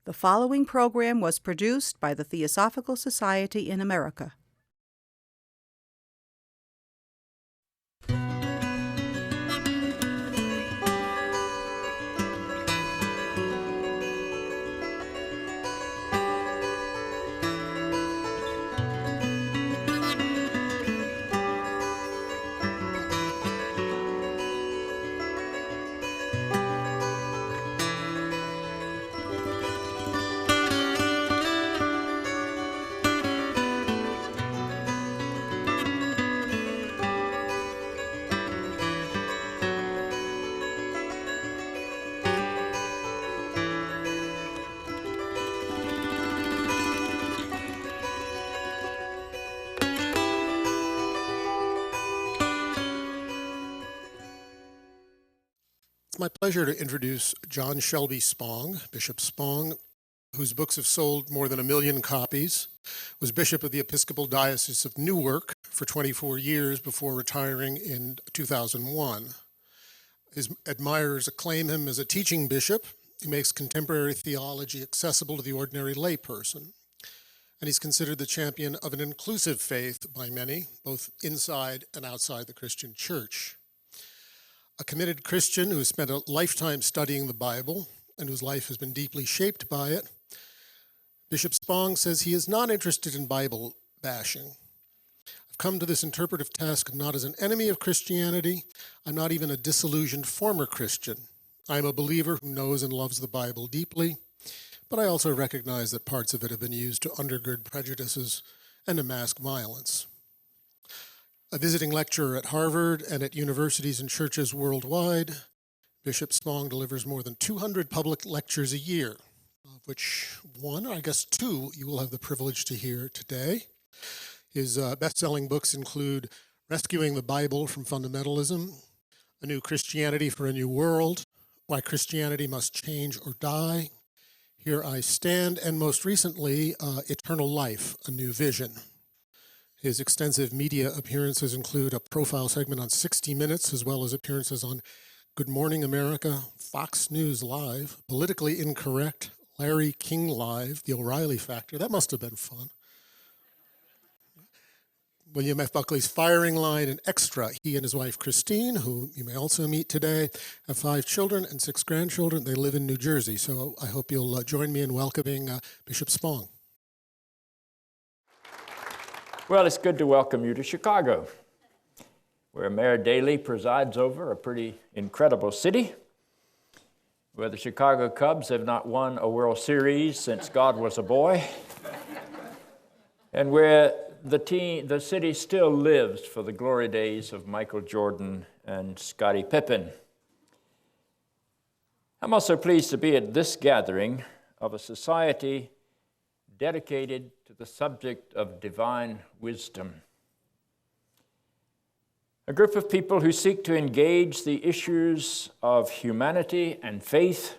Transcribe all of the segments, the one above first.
The following program was produced by the Theosophical Society in America. It's my pleasure to introduce John Shelby Spong, Bishop Spong, whose books have sold more than 1 million copies, was Bishop of the Episcopal Diocese of Newark for 24 years before retiring in 2001. His admirers acclaim him as a teaching bishop who makes contemporary theology accessible to the ordinary layperson. And he's considered the champion of an inclusive faith by many, both inside and outside the Christian church. A committed Christian who has spent a lifetime studying the Bible and whose life has been deeply shaped by it, Bishop Spong says he is not interested in Bible bashing. I've come to this interpretive task not as an enemy of Christianity. I'm not even a disillusioned former Christian. I'm a believer who knows and loves the Bible deeply, but I also recognize that parts of it have been used to undergird prejudices and to mask violence. A visiting lecturer at Harvard and at universities and churches worldwide, Bishop Spong delivers more than 200 public lectures a year, of which one, or I guess two, you will have the privilege to hear today. His best-selling books include Rescuing the Bible from Fundamentalism, A New Christianity for a New World, Why Christianity Must Change or Die, Here I Stand, and most recently, Eternal Life, A New Vision. His extensive media appearances include a profile segment on 60 Minutes, as well as appearances on Good Morning America, Fox News Live, Politically Incorrect, Larry King Live, The O'Reilly Factor. That must have been fun. William F. Buckley's Firing Line and Extra. He and his wife Christine, who you may also meet today, have 5 children and 6 grandchildren. They live in New Jersey, so I hope you'll join me in welcoming Bishop Spong. Well, it's good to welcome you to Chicago, where Mayor Daley presides over a pretty incredible city, where the Chicago Cubs have not won a World Series since God was a boy, and where the city still lives for the glory days of Michael Jordan and Scottie Pippen. I'm also pleased to be at this gathering of a society dedicated to the subject of divine wisdom. A group of people who seek to engage the issues of humanity and faith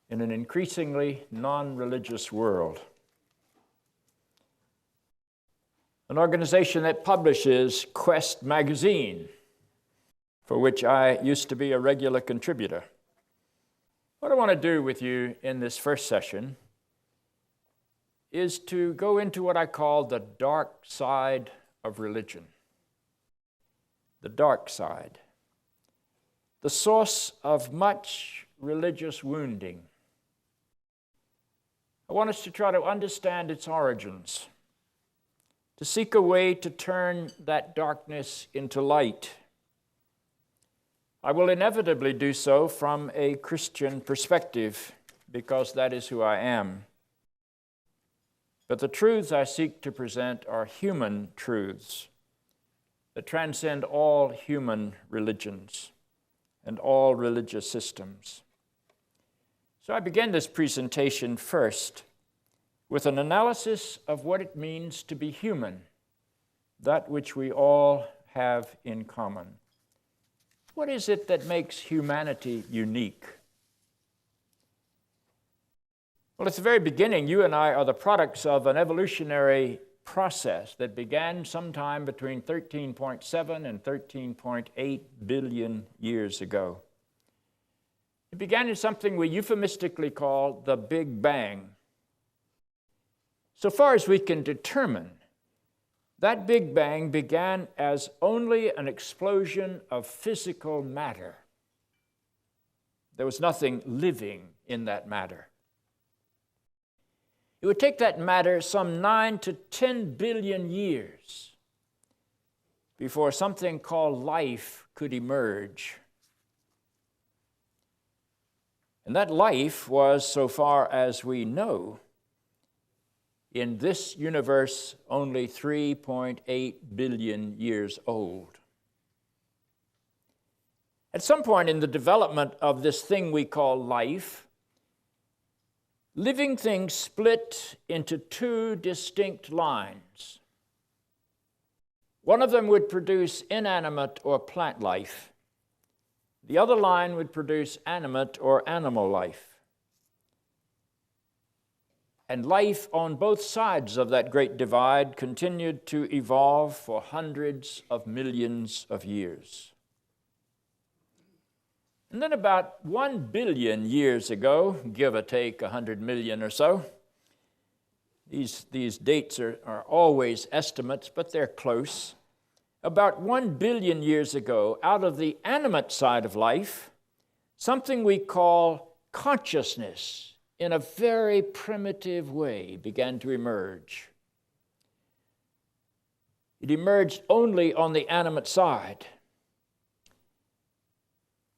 in an increasingly non-religious world. An organization that publishes Quest magazine, for which I used to be a regular contributor. What I want to do with you in this first session is to go into what I call the dark side of religion. The dark side. The source of much religious wounding. I want us to try to understand its origins, to seek a way to turn that darkness into light. I will inevitably do so from a Christian perspective, because that is who I am. But the truths I seek to present are human truths that transcend all human religions and all religious systems. So I begin this presentation first with an analysis of what it means to be human, that which we all have in common. What is it that makes humanity unique? Well, at the very beginning, you and I are the products of an evolutionary process that began sometime between 13.7 and 13.8 billion years ago. It began in something we euphemistically call the Big Bang. So far as we can determine, that Big Bang began as only an explosion of physical matter. There was nothing living in that matter. It would take that matter some 9 to 10 billion years before something called life could emerge. And that life was, so far as we know, in this universe only 3.8 billion years old. At some point in the development of this thing we call life, living things split into two distinct lines. One of them would produce inanimate or plant life. The other line would produce animate or animal life. And life on both sides of that great divide continued to evolve for hundreds of millions of years. And then about 1 billion years ago, give or take 100 million or so, these dates are always estimates, but they're close. About 1 billion years ago, out of the animate side of life, something we call consciousness, in a very primitive way, began to emerge. It emerged only on the animate side.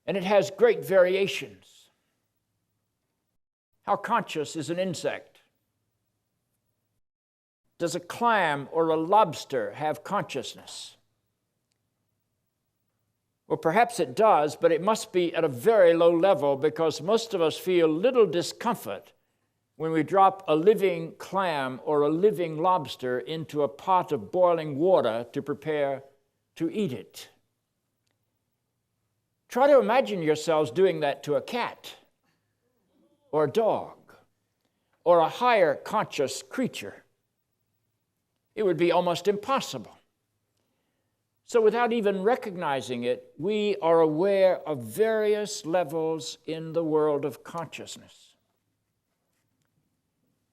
And it has great variations. How conscious is an insect? Does a clam or a lobster have consciousness? Well, perhaps it does, but it must be at a very low level, because most of us feel little discomfort when we drop a living clam or a living lobster into a pot of boiling water to prepare to eat it. Try to imagine yourselves doing that to a cat or a dog or a higher conscious creature. It would be almost impossible. So without even recognizing it, we are aware of various levels in the world of consciousness.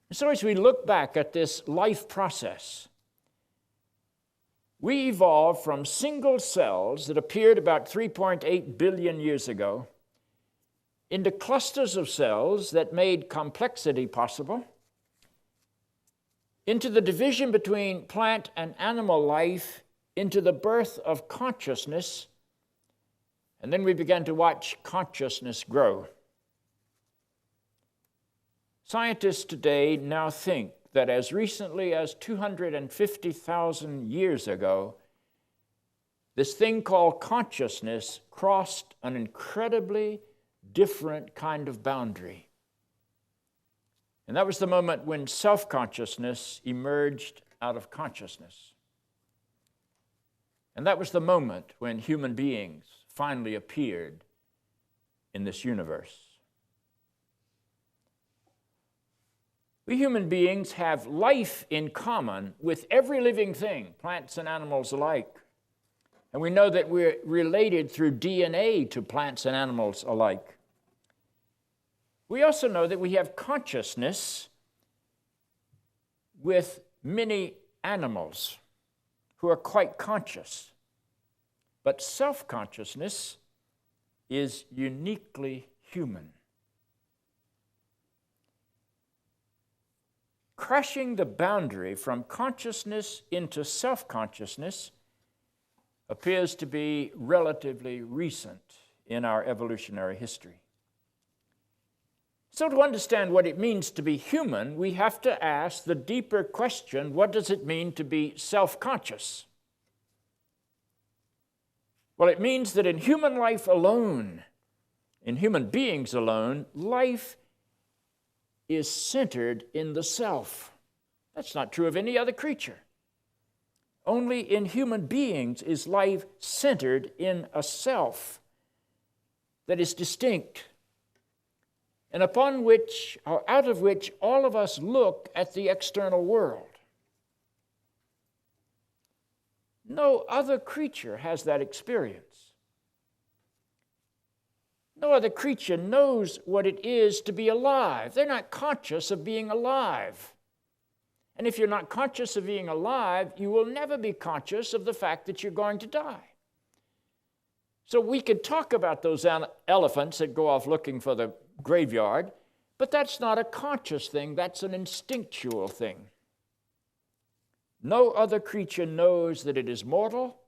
And so as we look back at this life process, we evolved from single cells that appeared about 3.8 billion years ago into clusters of cells that made complexity possible, into the division between plant and animal life, into the birth of consciousness, and then we began to watch consciousness grow. Scientists today now think that as recently as 250,000 years ago, this thing called consciousness crossed an incredibly different kind of boundary. And that was the moment when self-consciousness emerged out of consciousness. And that was the moment when human beings finally appeared in this universe. We human beings have life in common with every living thing, plants and animals alike. And we know that we're related through DNA to plants and animals alike. We also know that we have consciousness with many animals who are quite conscious. But self-consciousness is uniquely human. Crashing the boundary from consciousness into self-consciousness appears to be relatively recent in our evolutionary history. So to understand what it means to be human, we have to ask the deeper question, what does it mean to be self-conscious? Well, it means that in human life alone, in human beings alone, life is centered in the self. That's not true of any other creature. Only in human beings is life centered in a self that is distinct, and upon which, or out of which, all of us look at the external world. No other creature has that experience. No other creature knows what it is to be alive. They're not conscious of being alive. And if you're not conscious of being alive, you will never be conscious of the fact that you're going to die. So we could talk about those elephants that go off looking for the graveyard, but that's not a conscious thing, that's an instinctual thing. No other creature knows that it is mortal.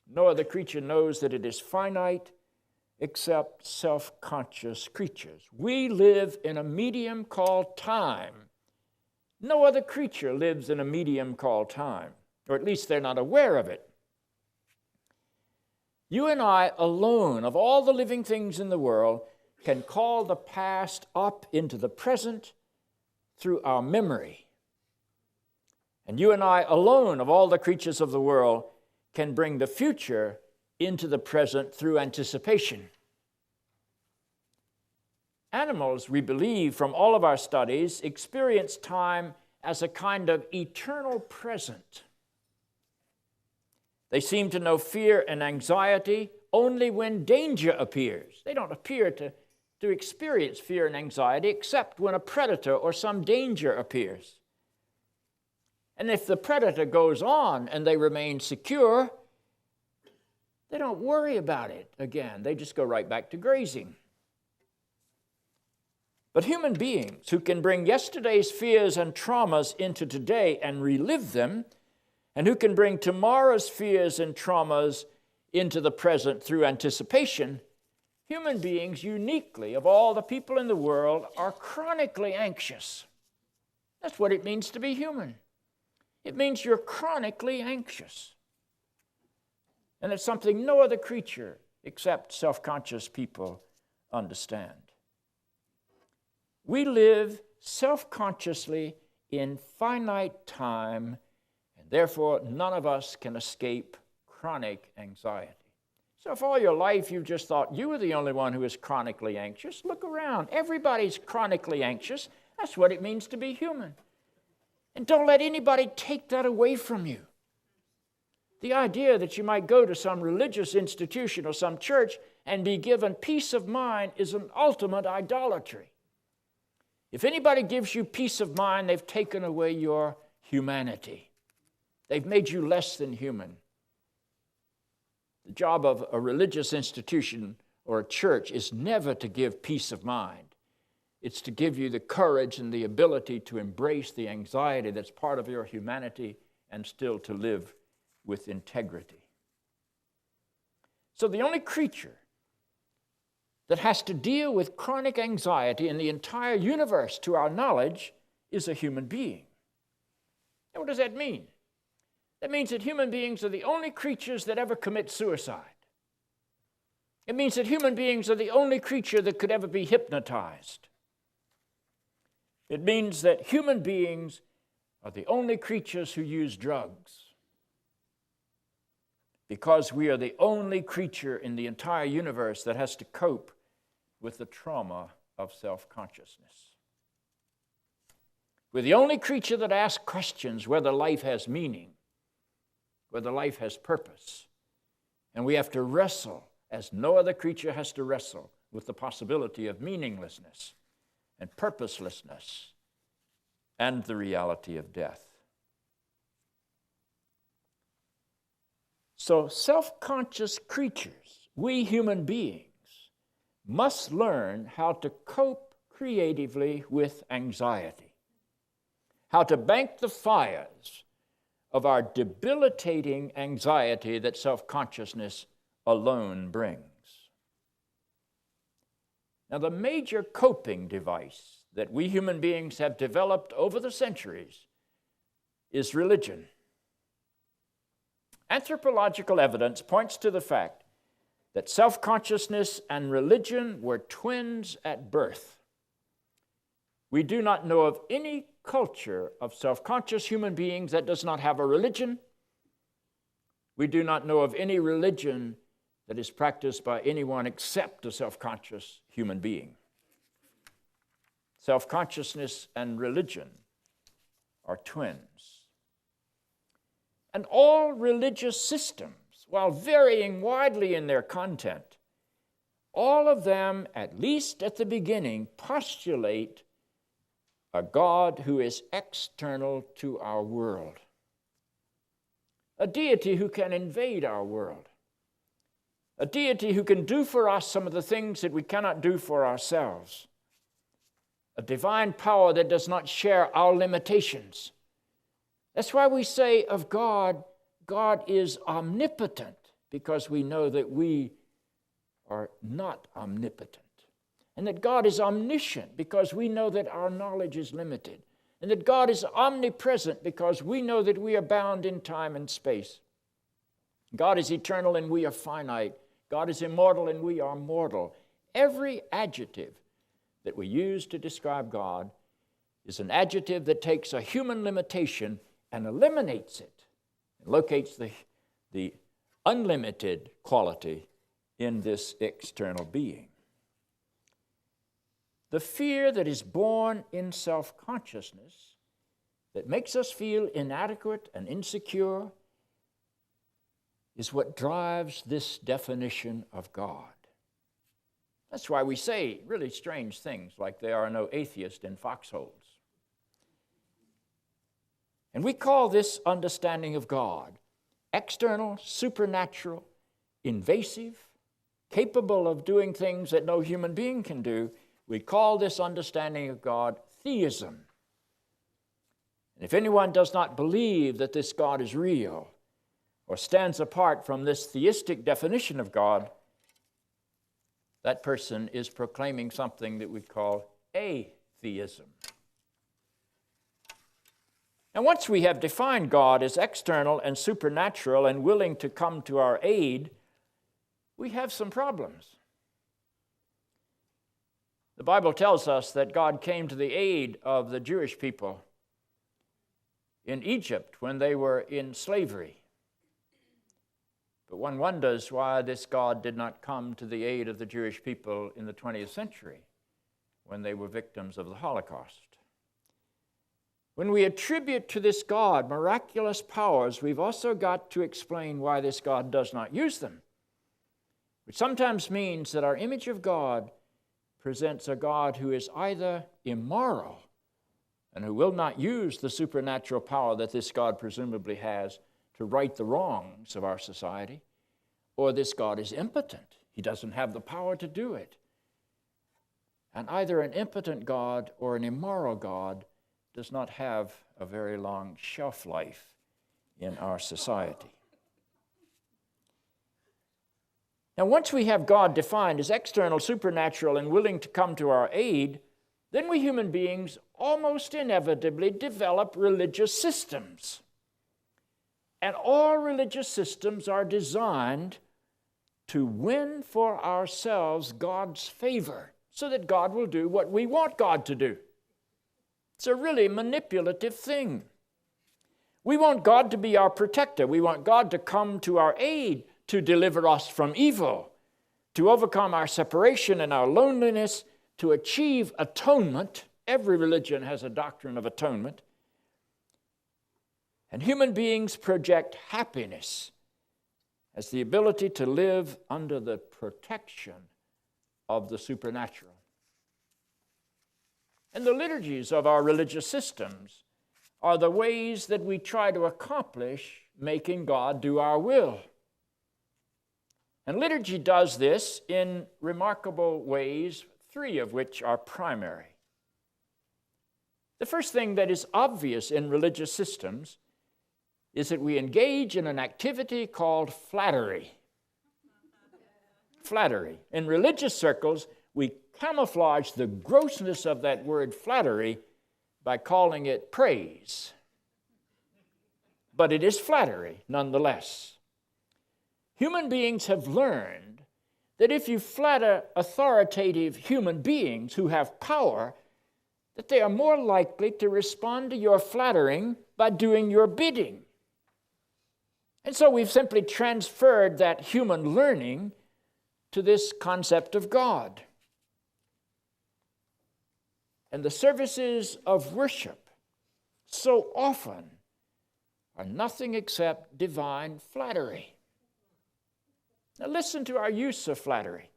No other creature knows that it is finite, except self-conscious creatures. We live in a medium called time. No other creature lives in a medium called time, or at least they're not aware of it. You and I alone, of all the living things in the world, can call the past up into the present through our memory. And you and I alone, of all the creatures of the world, can bring the future into the present through anticipation. Animals, we believe from all of our studies, experience time as a kind of eternal present. They seem to know fear and anxiety only when danger appears. They don't appear to experience fear and anxiety except when a predator or some danger appears. And if the predator goes on and they remain secure, they don't worry about it again. They just go right back to grazing. But human beings who can bring yesterday's fears and traumas into today and relive them, and who can bring tomorrow's fears and traumas into the present through anticipation, human beings uniquely, of all the people in the world, are chronically anxious. That's what it means to be human. It means you're chronically anxious. And it's something no other creature except self-conscious people understand. We live self-consciously in finite time, and therefore none of us can escape chronic anxiety. So if all your life you've just thought you were the only one who is chronically anxious, look around. Everybody's chronically anxious. That's what it means to be human. And don't let anybody take that away from you. The idea that you might go to some religious institution or some church and be given peace of mind is an ultimate idolatry. If anybody gives you peace of mind, they've taken away your humanity. They've made you less than human. The job of a religious institution or a church is never to give peace of mind. It's to give you the courage and the ability to embrace the anxiety that's part of your humanity and still to live with integrity. So the only creature that has to deal with chronic anxiety in the entire universe, to our knowledge, is a human being. And what does that mean? That means that human beings are the only creatures that ever commit suicide. It means that human beings are the only creature that could ever be hypnotized. It means that human beings are the only creatures who use drugs, because we are the only creature in the entire universe that has to cope with the trauma of self-consciousness. We're the only creature that asks questions whether life has meaning, whether life has purpose. And we have to wrestle, as no other creature has to wrestle, with the possibility of meaninglessness and purposelessness and the reality of death. So self-conscious creatures, we human beings, must learn how to cope creatively with anxiety, how to bank the fires of our debilitating anxiety that self-consciousness alone brings. Now, the major coping device that we human beings have developed over the centuries is religion. Anthropological evidence points to the fact that self-consciousness and religion were twins at birth. We do not know of any culture of self-conscious human beings that does not have a religion. We do not know of any religion that is practiced by anyone except a self-conscious human being. Self-consciousness and religion are twins. And all religious systems, while varying widely in their content, all of them, at least at the beginning, postulate a God who is external to our world, a deity who can invade our world, a deity who can do for us some of the things that we cannot do for ourselves, a divine power that does not share our limitations. That's why we say of God, God is omnipotent, because we know that we are not omnipotent. And that God is omniscient, because we know that our knowledge is limited. And that God is omnipresent, because we know that we are bound in time and space. God is eternal and we are finite. God is immortal and we are mortal. Every adjective that we use to describe God is an adjective that takes a human limitation and eliminates it, and locates the unlimited quality in this external being. The fear that is born in self-consciousness, that makes us feel inadequate and insecure, is what drives this definition of God. That's why we say really strange things like there are no atheists in foxholes. And we call this understanding of God external, supernatural, invasive, capable of doing things that no human being can do. We call this understanding of God theism. And if anyone does not believe that this God is real or stands apart from this theistic definition of God, that person is proclaiming something that we call atheism. And once we have defined God as external and supernatural and willing to come to our aid, we have some problems. The Bible tells us that God came to the aid of the Jewish people in Egypt when they were in slavery. But one wonders why this God did not come to the aid of the Jewish people in the 20th century when they were victims of the Holocaust. When we attribute to this God miraculous powers, we've also got to explain why this God does not use them, which sometimes means that our image of God presents a God who is either immoral and who will not use the supernatural power that this God presumably has to right the wrongs of our society, or this God is impotent. He doesn't have the power to do it. And either an impotent God or an immoral God does not have a very long shelf life in our society. Now, once we have God defined as external, supernatural, and willing to come to our aid, then we human beings almost inevitably develop religious systems. And all religious systems are designed to win for ourselves God's favor so that God will do what we want God to do. It's a really manipulative thing. We want God to be our protector. We want God to come to our aid to deliver us from evil, to overcome our separation and our loneliness, to achieve atonement. Every religion has a doctrine of atonement. And human beings project happiness as the ability to live under the protection of the supernatural. And the liturgies of our religious systems are the ways that we try to accomplish making God do our will. And liturgy does this in remarkable ways, three of which are primary. The first thing that is obvious in religious systems is that we engage in an activity called flattery. Flattery. In religious circles, we camouflage the grossness of that word flattery by calling it praise. But it is flattery nonetheless. Human beings have learned that if you flatter authoritative human beings who have power, that they are more likely to respond to your flattering by doing your bidding. And so we've simply transferred that human learning to this concept of God. And the services of worship so often are nothing except divine flattery. Now listen to our use of flattery.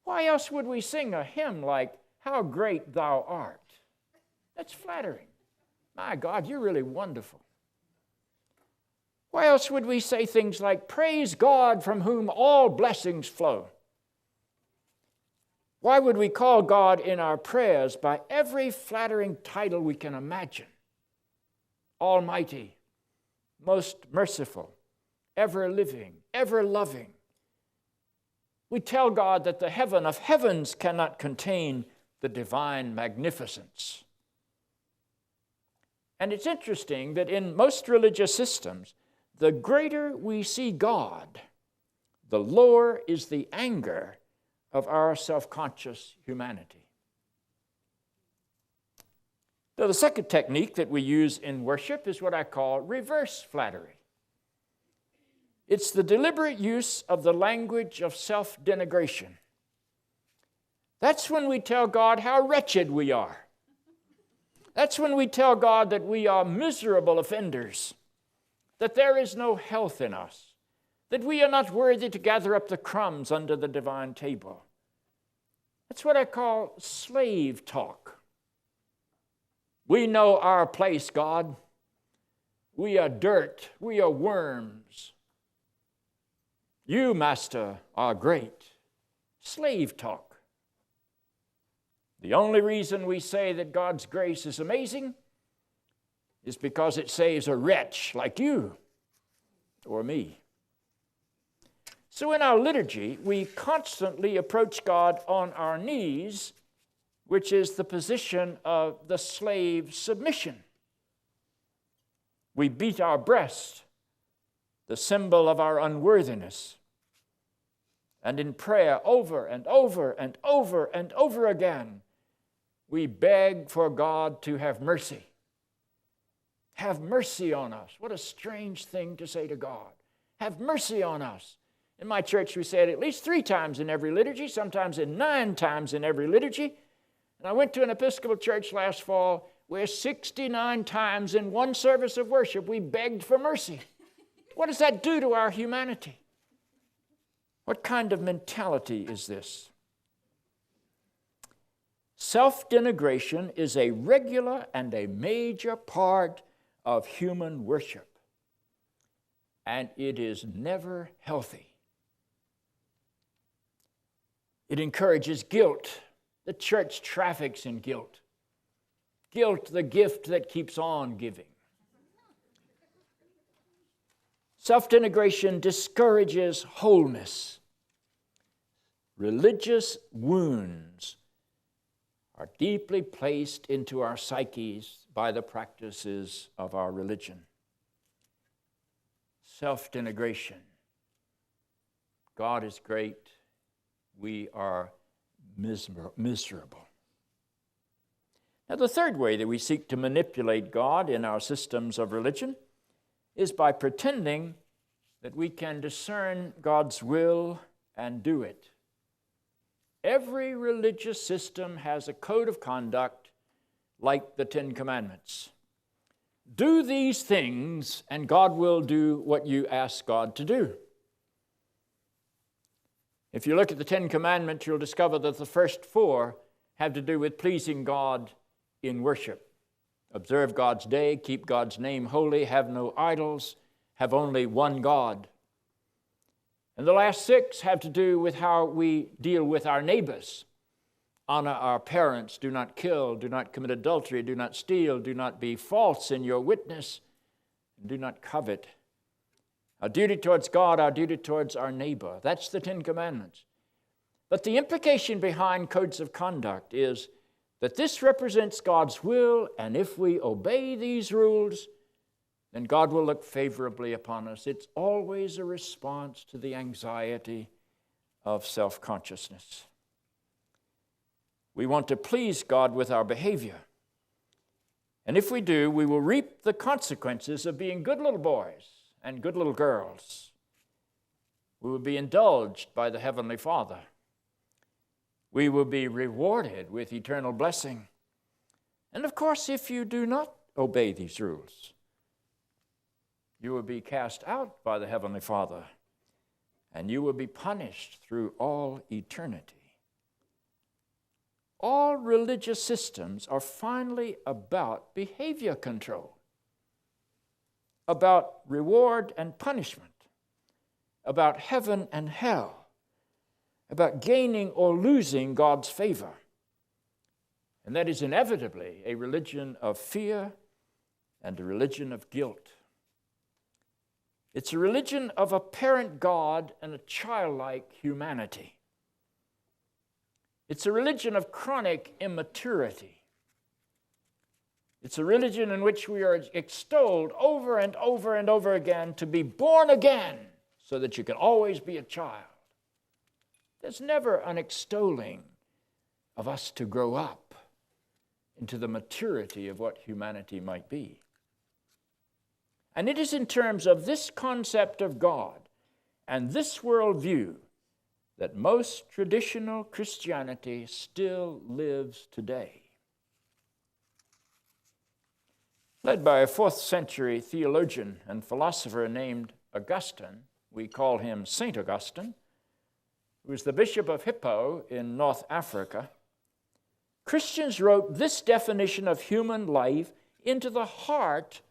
Why else would we sing a hymn like, "How Great Thou Art"? That's flattering. My God, you're really wonderful. Why else would we say things like, "Praise God from whom all blessings flow"? Why would we call God in our prayers by every flattering title we can imagine? Almighty, most merciful, ever living, ever loving. We tell God that the heaven of heavens cannot contain the divine magnificence. And it's interesting that in most religious systems, the greater we see God, the lower is the anger of our self-conscious humanity. Now, the second technique that we use in worship is what I call reverse flattery. It's the deliberate use of the language of self-denigration. That's when we tell God how wretched we are. That's when we tell God that we are miserable offenders, that there is no health in us, that we are not worthy to gather up the crumbs under the divine table. That's what I call slave talk. We know our place, God. We are dirt. We are worms. You, Master, are great. Slave talk. The only reason we say that God's grace is amazing is because it saves a wretch like you or me. So in our liturgy, we constantly approach God on our knees, which is the position of the slave submission. We beat our breast, the symbol of our unworthiness. And in prayer, over and over and over and over again, we beg for God to have mercy. Have mercy on us. What a strange thing to say to God. Have mercy on us. In my church, we say it at least 3 times in every liturgy, sometimes 9 times in every liturgy. And I went to an Episcopal church last fall where 69 times in one service of worship we begged for mercy. What does that do to our humanity? What kind of mentality is this? Self-denigration is a regular and a major part of human worship, and it is never healthy. It encourages guilt. The church traffics in guilt. Guilt, the gift that keeps on giving. Self-denigration discourages wholeness. Religious wounds are deeply placed into our psyches by the practices of our religion. Self-denigration. God is great. We are miserable. Now, the third way that we seek to manipulate God in our systems of religion is by pretending that we can discern God's will and do it. Every religious system has a code of conduct like the 10 Commandments. Do these things, and God will do what you ask God to do. If you look at the 10 Commandments, you'll discover that the first 4 have to do with pleasing God in worship. Observe God's day, keep God's name holy, have no idols, have only one God. And the last 6 have to do with how we deal with our neighbors. Honor our parents, do not kill, do not commit adultery, do not steal, do not be false in your witness, and do not covet. Our duty towards God, our duty towards our neighbor. That's the 10 Commandments. But the implication behind codes of conduct is that this represents God's will, and if we obey these rules, then God will look favorably upon us. It's always a response to the anxiety of self-consciousness. We want to please God with our behavior. And if we do, we will reap the consequences of being good little boys and good little girls. We will be indulged by the Heavenly Father. We will be rewarded with eternal blessing. And of course, if you do not obey these rules, you will be cast out by the Heavenly Father, and you will be punished through all eternity. all religious systems are finally about behavior control, about reward and punishment, about heaven and hell, about gaining or losing God's favor. And that is inevitably a religion of fear and a religion of guilt. It's a religion of a parent God and a childlike humanity. It's a religion of chronic immaturity. It's a religion in which we are extolled over and over and over again to be born again so that you can always be a child. There's never an extolling of us to grow up into the maturity of what humanity might be. And it is in terms of this concept of God and this worldview that most traditional Christianity still lives today. Led by a 4th century theologian and philosopher named Augustine, we call him St. Augustine, who was the Bishop of Hippo in North Africa, Christians wrote this definition of human life into the heart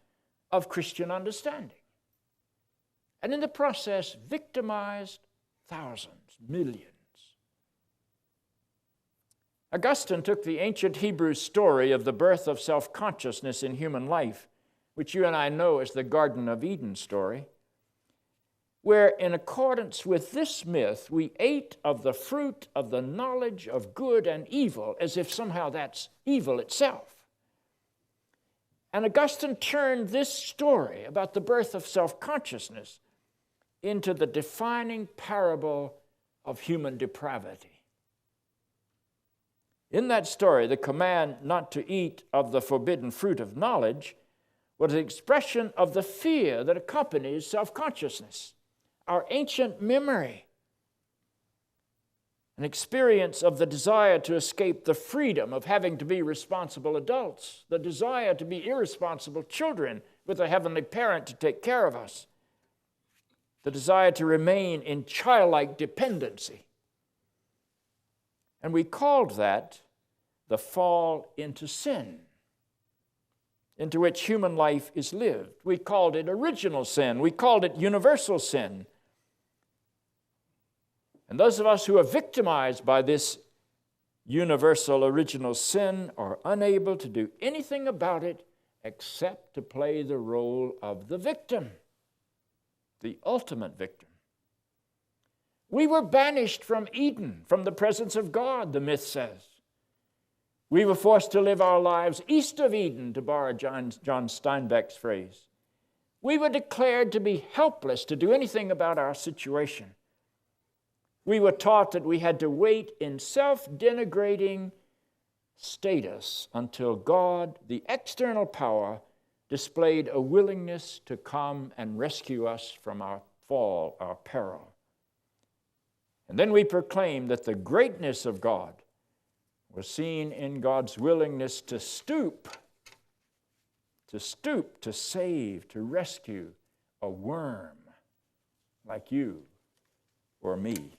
of Christian understanding, and in the process victimized thousands, millions. Augustine took the ancient Hebrew story of the birth of self-consciousness in human life, which you and I know as the Garden of Eden story, where in accordance with this myth, we ate of the fruit of the knowledge of good and evil as if somehow that's evil itself. And Augustine turned this story about the birth of self-consciousness into the defining parable of human depravity. In that story, the command not to eat of the forbidden fruit of knowledge was an expression of the fear that accompanies self-consciousness, our ancient memory, an experience of the desire to escape the freedom of having to be responsible adults, the desire to be irresponsible children with a heavenly parent to take care of us, the desire to remain in childlike dependency. And we called that the fall into sin, into which human life is lived. We called it original sin. We called it universal sin. And those of us who are victimized by this universal original sin are unable to do anything about it except to play the role of the victim, the ultimate victim. We were banished from Eden, from the presence of God, the myth says. We were forced to live our lives east of Eden, to borrow John Steinbeck's phrase. We were declared to be helpless to do anything about our situation. We were taught that we had to wait in self-denigrating status until God, the external power, displayed a willingness to come and rescue us from our fall, our peril. And then we proclaimed that the greatness of God was seen in God's willingness to stoop, to save, to rescue a worm like you or me.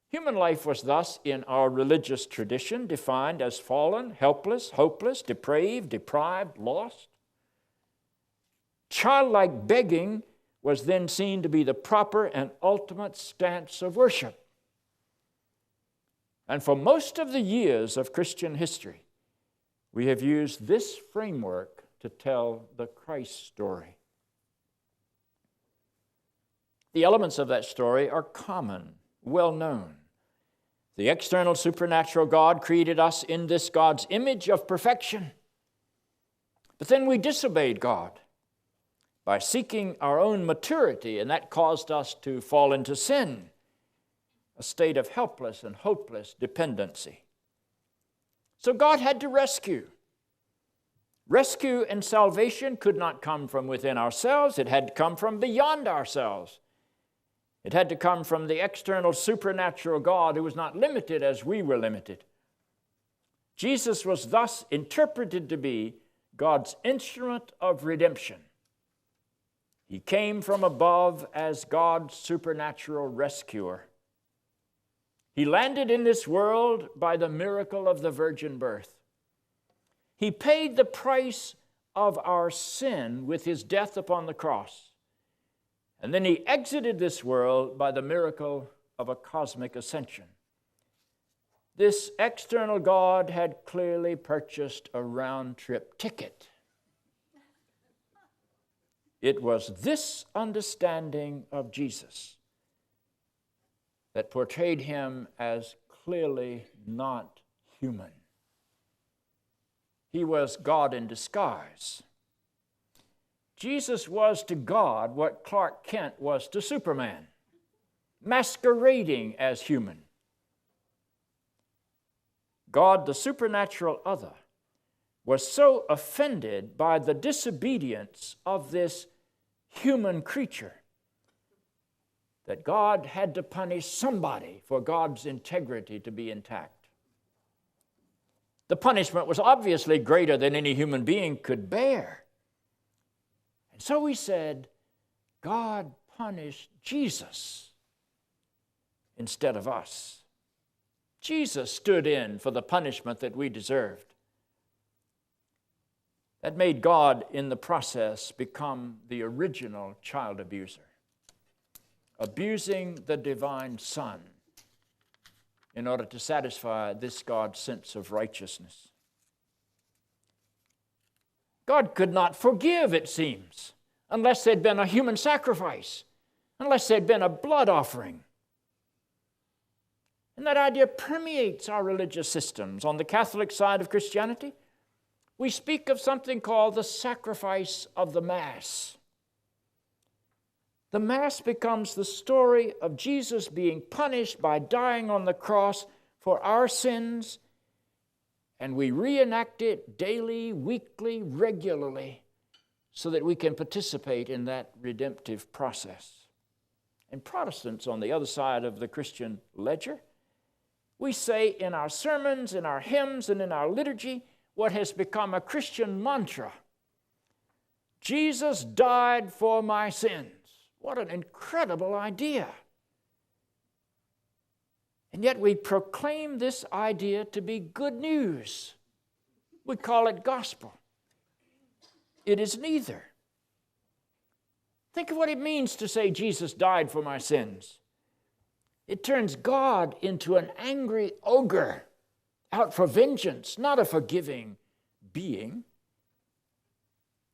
Human life was thus, in our religious tradition, defined as fallen, helpless, hopeless, depraved, deprived, lost. Childlike begging was then seen to be the proper and ultimate stance of worship. And for most of the years of Christian history, we have used this framework to tell the Christ story. The elements of that story are common, well known. The external supernatural God created us in this God's image of perfection. But then we disobeyed God by seeking our own maturity, and that caused us to fall into sin, a state of helpless and hopeless dependency. So God had to rescue. Rescue and salvation could not come from within ourselves. It had to come from beyond ourselves. It had to come from the external supernatural God who was not limited as we were limited. Jesus was thus interpreted to be God's instrument of redemption. He came from above as God's supernatural rescuer. He landed in this world by the miracle of the virgin birth. He paid the price of our sin with his death upon the cross. And then he exited this world by the miracle of a cosmic ascension. This external God had clearly purchased a round-trip ticket. It was this understanding of Jesus that portrayed him as clearly not human. He was God in disguise. Jesus was to God what Clark Kent was to Superman, masquerading as human. God, the supernatural other, was so offended by the disobedience of this human creature that God had to punish somebody for God's integrity to be intact. The punishment was obviously greater than any human being could bear. And so he said, God punished Jesus instead of us. Jesus stood in for the punishment that we deserved. That made God, in the process, become the original child abuser, abusing the divine Son in order to satisfy this God's sense of righteousness. God could not forgive, it seems, unless there'd been a human sacrifice, unless there'd been a blood offering. And that idea permeates our religious systems. On the Catholic side of Christianity, we speak of something called the sacrifice of the Mass. The Mass becomes the story of Jesus being punished by dying on the cross for our sins, and we reenact it daily, weekly, regularly, so that we can participate in that redemptive process. And Protestants, on the other side of the Christian ledger, we say in our sermons, in our hymns, and in our liturgy, what has become a Christian mantra: Jesus died for my sins. What an incredible idea. And yet we proclaim this idea to be good news. We call it gospel. It is neither. Think of what it means to say Jesus died for my sins. It turns God into an angry ogre, out for vengeance, not a forgiving being.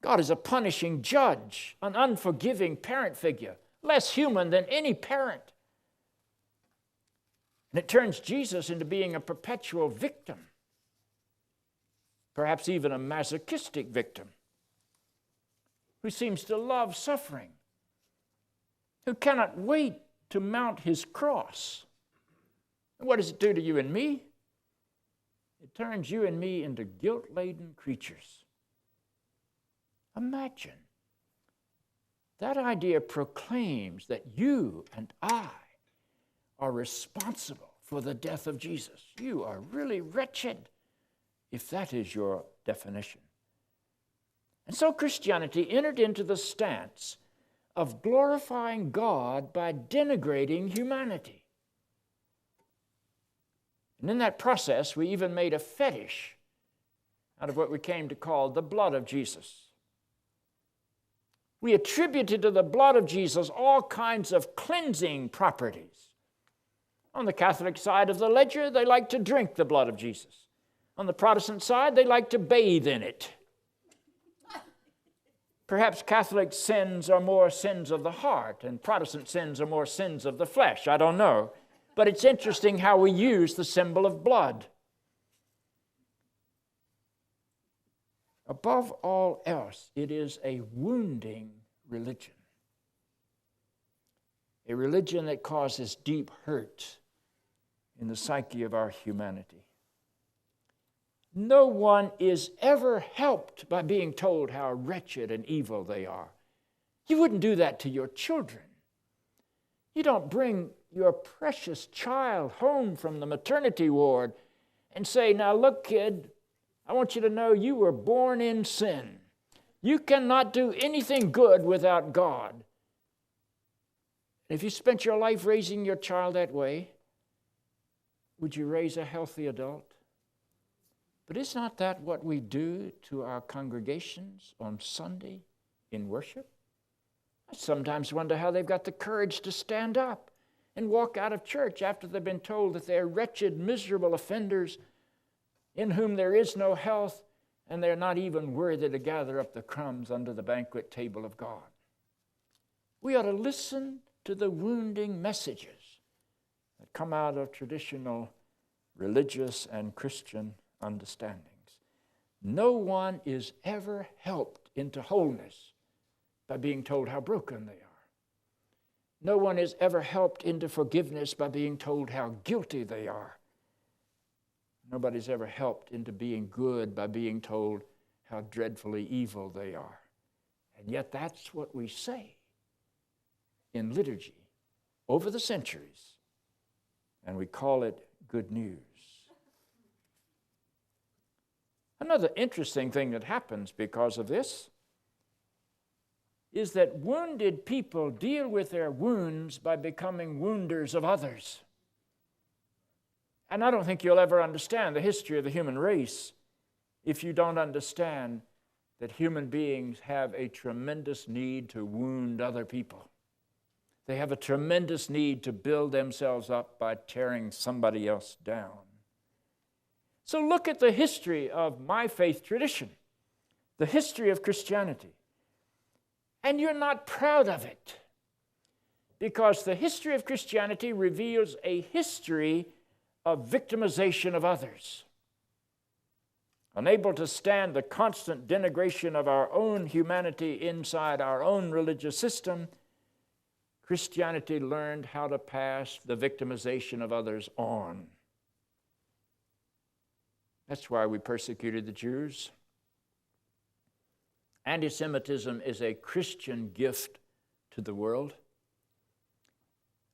God is a punishing judge, an unforgiving parent figure, less human than any parent. And it turns Jesus into being a perpetual victim, perhaps even a masochistic victim, who seems to love suffering, who cannot wait to mount his cross. And what does it do to you and me? It turns you and me into guilt-laden creatures. Imagine. That idea proclaims that you and I are responsible for the death of Jesus. You are really wretched if that is your definition. And so Christianity entered into the stance of glorifying God by denigrating humanity. And in that process, we even made a fetish out of what we came to call the blood of Jesus. We attributed to the blood of Jesus all kinds of cleansing properties. On the Catholic side of the ledger, they like to drink the blood of Jesus. On the Protestant side, they like to bathe in it. Perhaps Catholic sins are more sins of the heart, and Protestant sins are more sins of the flesh. I don't know. But it's interesting how we use the symbol of blood. Above all else, it is a wounding religion. A religion that causes deep hurt in the psyche of our humanity. No one is ever helped by being told how wretched and evil they are. You wouldn't do that to your children. You don't bring your precious child home from the maternity ward and say, now look, kid, I want you to know you were born in sin. You cannot do anything good without God. If you spent your life raising your child that way, would you raise a healthy adult? But is not that what we do to our congregations on Sunday in worship? I sometimes wonder how they've got the courage to stand up and walk out of church after they've been told that they're wretched, miserable offenders in whom there is no health, and they're not even worthy to gather up the crumbs under the banquet table of God. We ought to listen to the wounding messages that come out of traditional religious and Christian understandings. No one is ever helped into wholeness by being told how broken they are. No one is ever helped into forgiveness by being told how guilty they are. Nobody's ever helped into being good by being told how dreadfully evil they are. And yet that's what we say in liturgy over the centuries, and we call it good news. Another interesting thing that happens because of this is that wounded people deal with their wounds by becoming wounders of others. And I don't think you'll ever understand the history of the human race if you don't understand that human beings have a tremendous need to wound other people. They have a tremendous need to build themselves up by tearing somebody else down. So look at the history of my faith tradition, the history of Christianity. And you're not proud of it, because the history of Christianity reveals a history of victimization of others. Unable to stand the constant denigration of our own humanity inside our own religious system, Christianity learned how to pass the victimization of others on. That's why we persecuted the Jews. Anti-Semitism is a Christian gift to the world.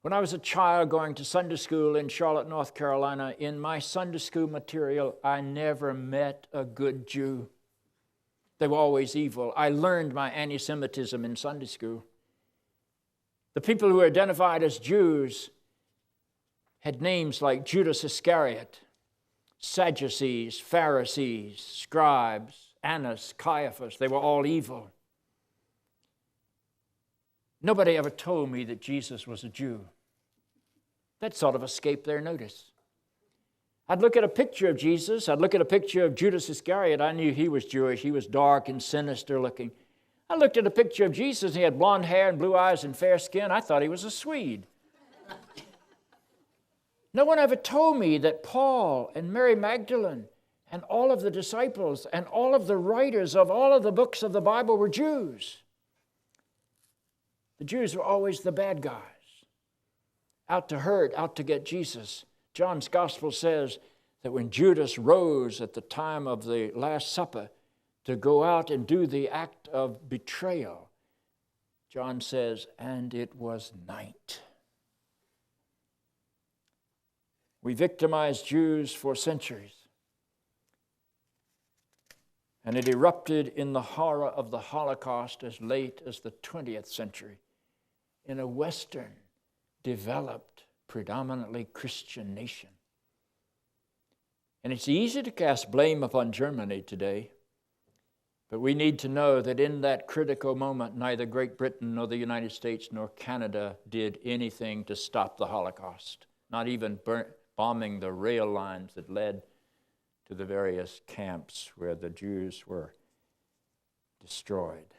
When I was a child going to Sunday school in Charlotte, North Carolina, in my Sunday school material, I never met a good Jew. They were always evil. I learned my anti-Semitism in Sunday school. The people who were identified as Jews had names like Judas Iscariot, Sadducees, Pharisees, scribes, Annas, Caiaphas. They were all evil. Nobody ever told me that Jesus was a Jew. That sort of escaped their notice. I'd look at a picture of Jesus. I'd look at a picture of Judas Iscariot. I knew he was Jewish. He was dark and sinister looking. I looked at a picture of Jesus, and he had blonde hair and blue eyes and fair skin. I thought he was a Swede. No one ever told me that Paul and Mary Magdalene and all of the disciples and all of the writers of all of the books of the Bible were Jews. The Jews were always the bad guys, out to hurt, out to get Jesus. John's gospel says that when Judas rose at the time of the Last Supper to go out and do the act of betrayal, John says, and it was night. We victimized Jews for centuries. And it erupted in the horror of the Holocaust as late as the 20th century in a Western, developed, predominantly Christian nation. And it's easy to cast blame upon Germany today, but we need to know that in that critical moment, neither Great Britain nor the United States nor Canada did anything to stop the Holocaust, not even bombing the rail lines that led to the various camps where the Jews were destroyed.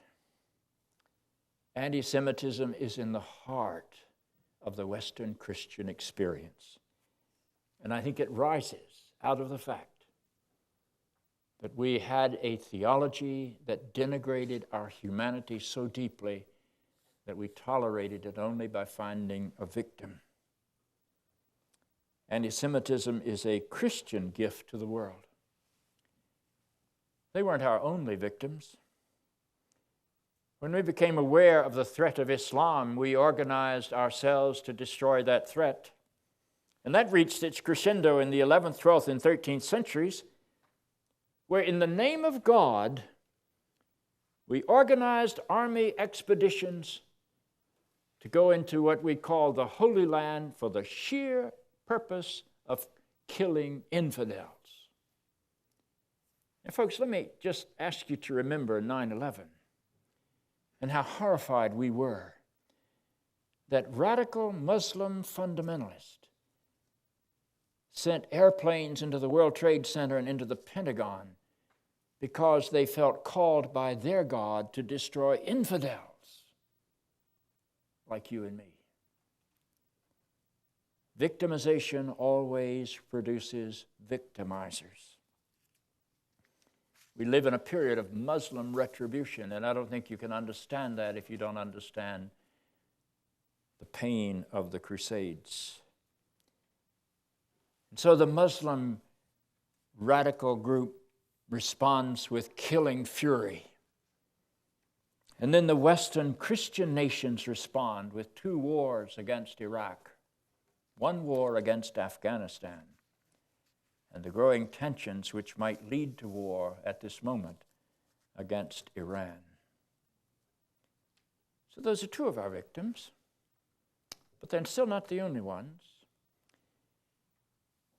Anti-Semitism is in the heart of the Western Christian experience. And I think it rises out of the fact that we had a theology that denigrated our humanity so deeply that we tolerated it only by finding a victim. Anti-Semitism is a Christian gift to the world. They weren't our only victims. When we became aware of the threat of Islam, we organized ourselves to destroy that threat. And that reached its crescendo in the 11th, 12th, and 13th centuries, where in the name of God, we organized army expeditions to go into what we call the Holy Land for the sheer purpose of killing infidels. And folks, let me just ask you to remember 9/11 and how horrified we were that radical Muslim fundamentalists sent airplanes into the World Trade Center and into the Pentagon because they felt called by their God to destroy infidels like you and me. Victimization always produces victimizers. We live in a period of Muslim retribution, and I don't think you can understand that if you don't understand the pain of the Crusades. And so the Muslim radical group responds with killing fury. And then the Western Christian nations respond with 2 wars against Iraq, 1 war against Afghanistan, and the growing tensions which might lead to war at this moment against Iran. So those are 2 of our victims, but they're still not the only ones.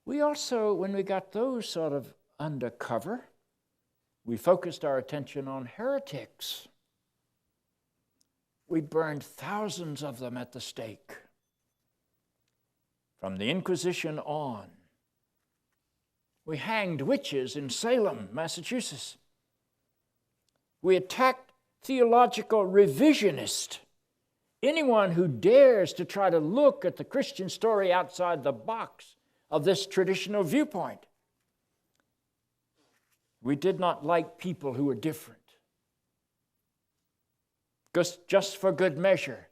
We also, when we got those sort of undercover, we focused our attention on heretics. We burned thousands of them at the stake. From the Inquisition on, we hanged witches in Salem, Massachusetts. We attacked theological revisionists. Anyone who dares to try to look at the Christian story outside the box of this traditional viewpoint. We did not like people who were different. Just for good measure,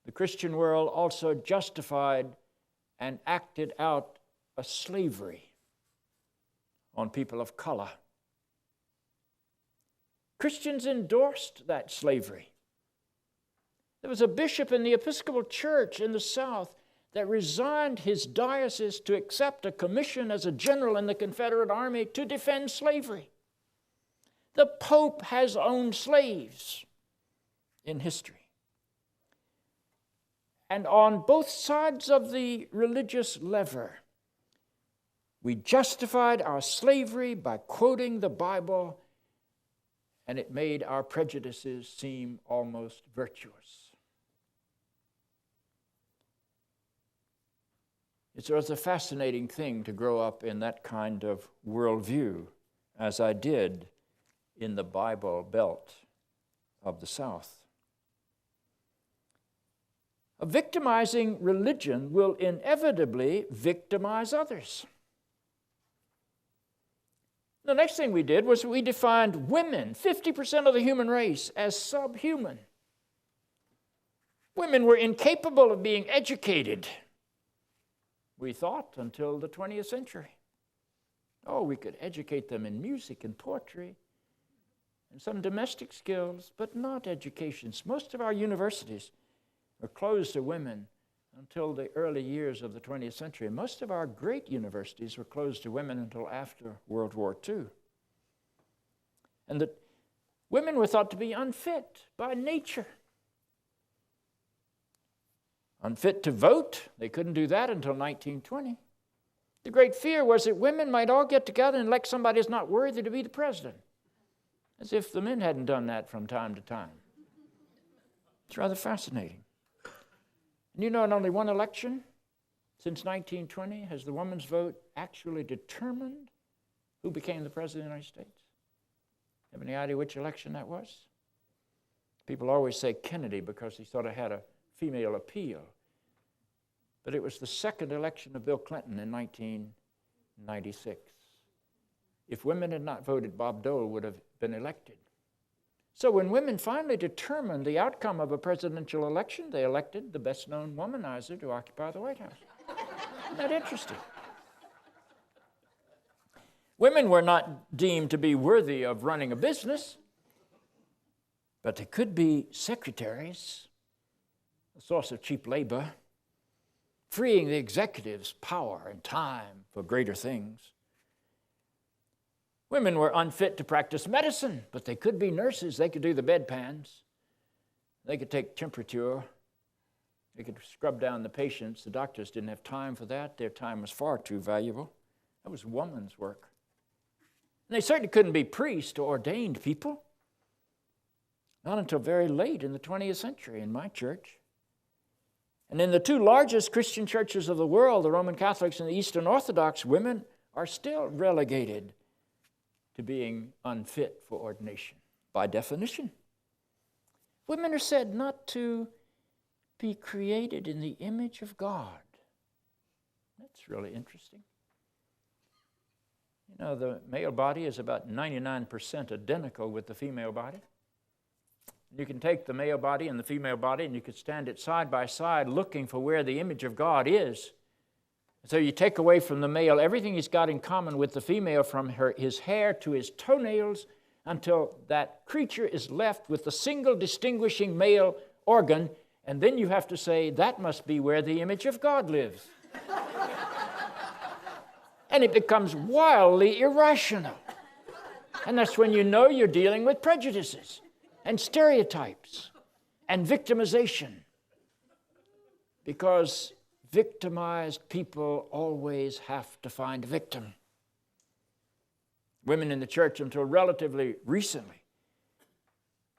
the Christian world also justified and acted out a slavery on people of color. Christians endorsed that slavery. There was a bishop in the Episcopal Church in the South that resigned his diocese to accept a commission as a general in the Confederate Army to defend slavery. The Pope has owned slaves in history. And on both sides of the religious lever, we justified our slavery by quoting the Bible, and it made our prejudices seem almost virtuous. It was a fascinating thing to grow up in that kind of worldview, as I did in the Bible Belt of the South. A victimizing religion will inevitably victimize others. The next thing we did was we defined women, 50% of the human race, as subhuman. Women were incapable of being educated, we thought, until the 20th century. Oh, we could educate them in music and poetry and some domestic skills, but not educations. Most of our universities were closed to women until the early years of the 20th century. Most of our great universities were closed to women until after World War II. And that women were thought to be unfit by nature. Unfit to vote, they couldn't do that until 1920. The great fear was that women might all get together and elect somebody who's not worthy to be the president, as if the men hadn't done that from time to time. It's rather fascinating. And you know, in only one election since 1920 has the woman's vote actually determined who became the president of the United States. Have any idea which election that was? People always say Kennedy because he sort of had a female appeal. But it was the second election of Bill Clinton in 1996. If women had not voted, Bob Dole would have been elected. So when women finally determined the outcome of a presidential election, they elected the best-known womanizer to occupy the White House. Isn't that interesting? Women were not deemed to be worthy of running a business, but they could be secretaries, a source of cheap labor, freeing the executives power and time for greater things. Women were unfit to practice medicine, but they could be nurses. They could do the bedpans. They could take temperature They could scrub down the patients. The doctors didn't have time for that. Their time was far too valuable. That was woman's work. And they certainly couldn't be priests or ordained people. Not until very late in the 20th century in my church. And in the two largest Christian churches of the world, the Roman Catholics and the Eastern Orthodox, women are still relegated to being unfit for ordination by definition. Women are said not to be created in the image of God. That's really interesting. You know, the male body is about 99% identical with the female body. You can take the male body and the female body and you could stand it side by side looking for where the image of God is. So you take away from the male everything he's got in common with the female, from his hair to his toenails, until that creature is left with the single distinguishing male organ, and then you have to say, that must be where the image of God lives. And it becomes wildly irrational. And that's when you know you're dealing with prejudices and stereotypes and victimization. Because victimized people always have to find a victim. Women in the church, until relatively recently,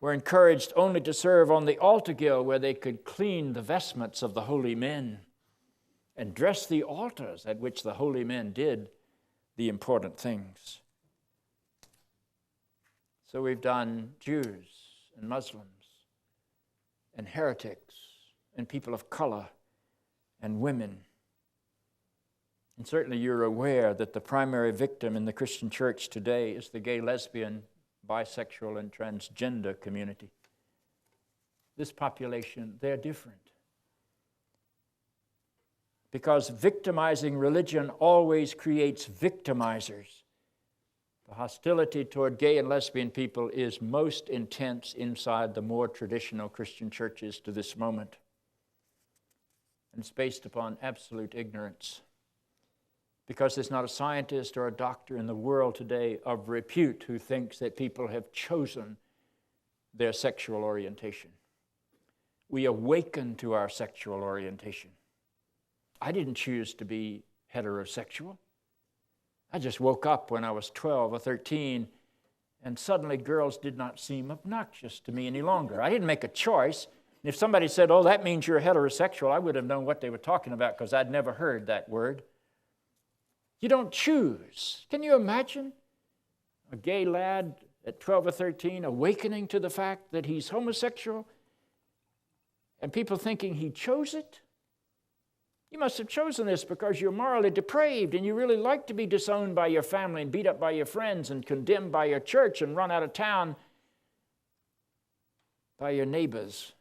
were encouraged only to serve on the altar guild, where they could clean the vestments of the holy men and dress the altars at which the holy men did the important things. So we've done Jews and Muslims and heretics and people of color and women. And certainly you're aware that the primary victim in the Christian church today is the gay, lesbian, bisexual, and transgender community. This population, they're different. Because victimizing religion always creates victimizers. The hostility toward gay and lesbian people is most intense inside the more traditional Christian churches to this moment. And it's based upon absolute ignorance. Because there's not a scientist or a doctor in the world today of repute who thinks that people have chosen their sexual orientation. We awaken to our sexual orientation. I didn't choose to be heterosexual. I just woke up when I was 12 or 13, and suddenly girls did not seem obnoxious to me any longer. I didn't make a choice. And if somebody said, oh, that means you're heterosexual, I would have known what they were talking about, because I'd never heard that word. You don't choose. Can you imagine a gay lad at 12 or 13 awakening to the fact that he's homosexual and people thinking he chose it? You must have chosen this because you're morally depraved and you really like to be disowned by your family and beat up by your friends and condemned by your church and run out of town by your neighbors,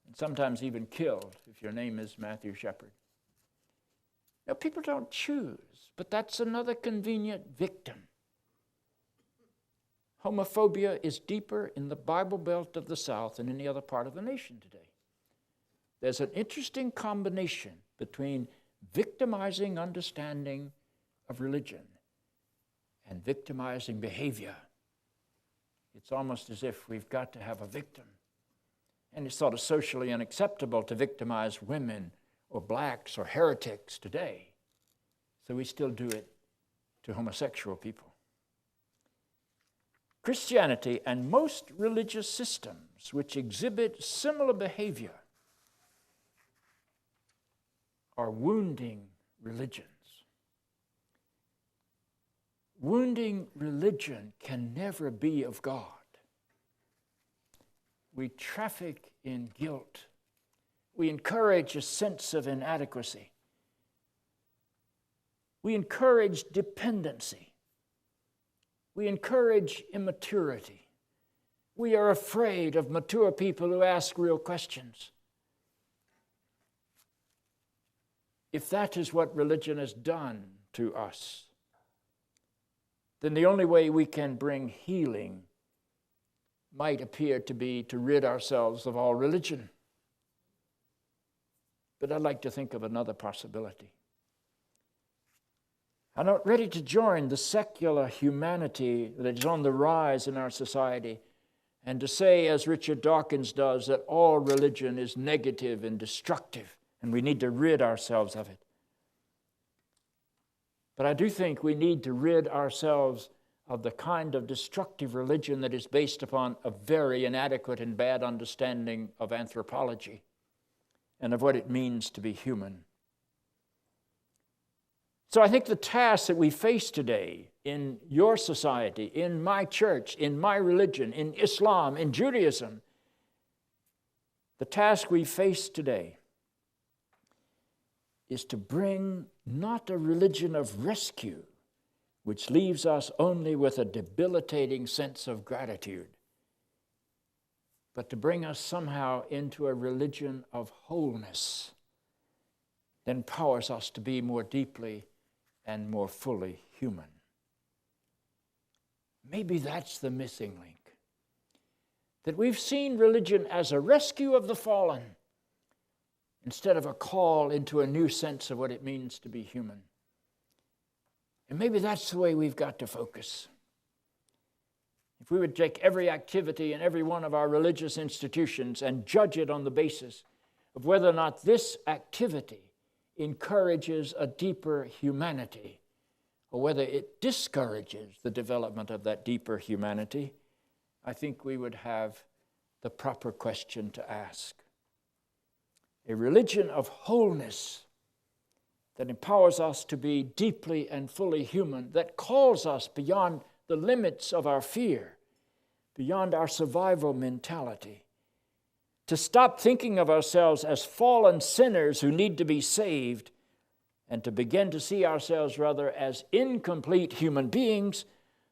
and sometimes even killed if your name is Matthew Shepard. Now, people don't choose, but that's another convenient victim. Homophobia is deeper in the Bible Belt of the South than any other part of the nation today. There's an interesting combination between victimizing understanding of religion and victimizing behavior. It's almost as if we've got to have a victim. And it's sort of socially unacceptable to victimize women or blacks or heretics today. So we still do it to homosexual people. Christianity and most religious systems which exhibit similar behavior are wounding religions. Wounding religion can never be of God. We traffic in guilt. We encourage a sense of inadequacy. We encourage dependency. We encourage immaturity. We are afraid of mature people who ask real questions. If that is what religion has done to us, then the only way we can bring healing might appear to be to rid ourselves of all religion. But I'd like to think of another possibility. I'm not ready to join the secular humanity that is on the rise in our society and to say, as Richard Dawkins does, that all religion is negative and destructive, and we need to rid ourselves of it. But I do think we need to rid ourselves of the kind of destructive religion that is based upon a very inadequate and bad understanding of anthropology and of what it means to be human. So I think the task that we face today in your society, in my church, in my religion, in Islam, in Judaism, the task we face today is to bring not a religion of rescue, which leaves us only with a debilitating sense of gratitude, but to bring us somehow into a religion of wholeness that empowers us to be more deeply and more fully human. Maybe that's the missing link. That we've seen religion as a rescue of the fallen instead of a call into a new sense of what it means to be human. And maybe that's the way we've got to focus. If we would take every activity in every one of our religious institutions and judge it on the basis of whether or not this activity encourages a deeper humanity, or whether it discourages the development of that deeper humanity, I think we would have the proper question to ask. A religion of wholeness that empowers us to be deeply and fully human, that calls us beyond the limits of our fear, beyond our survival mentality, to stop thinking of ourselves as fallen sinners who need to be saved, and to begin to see ourselves rather as incomplete human beings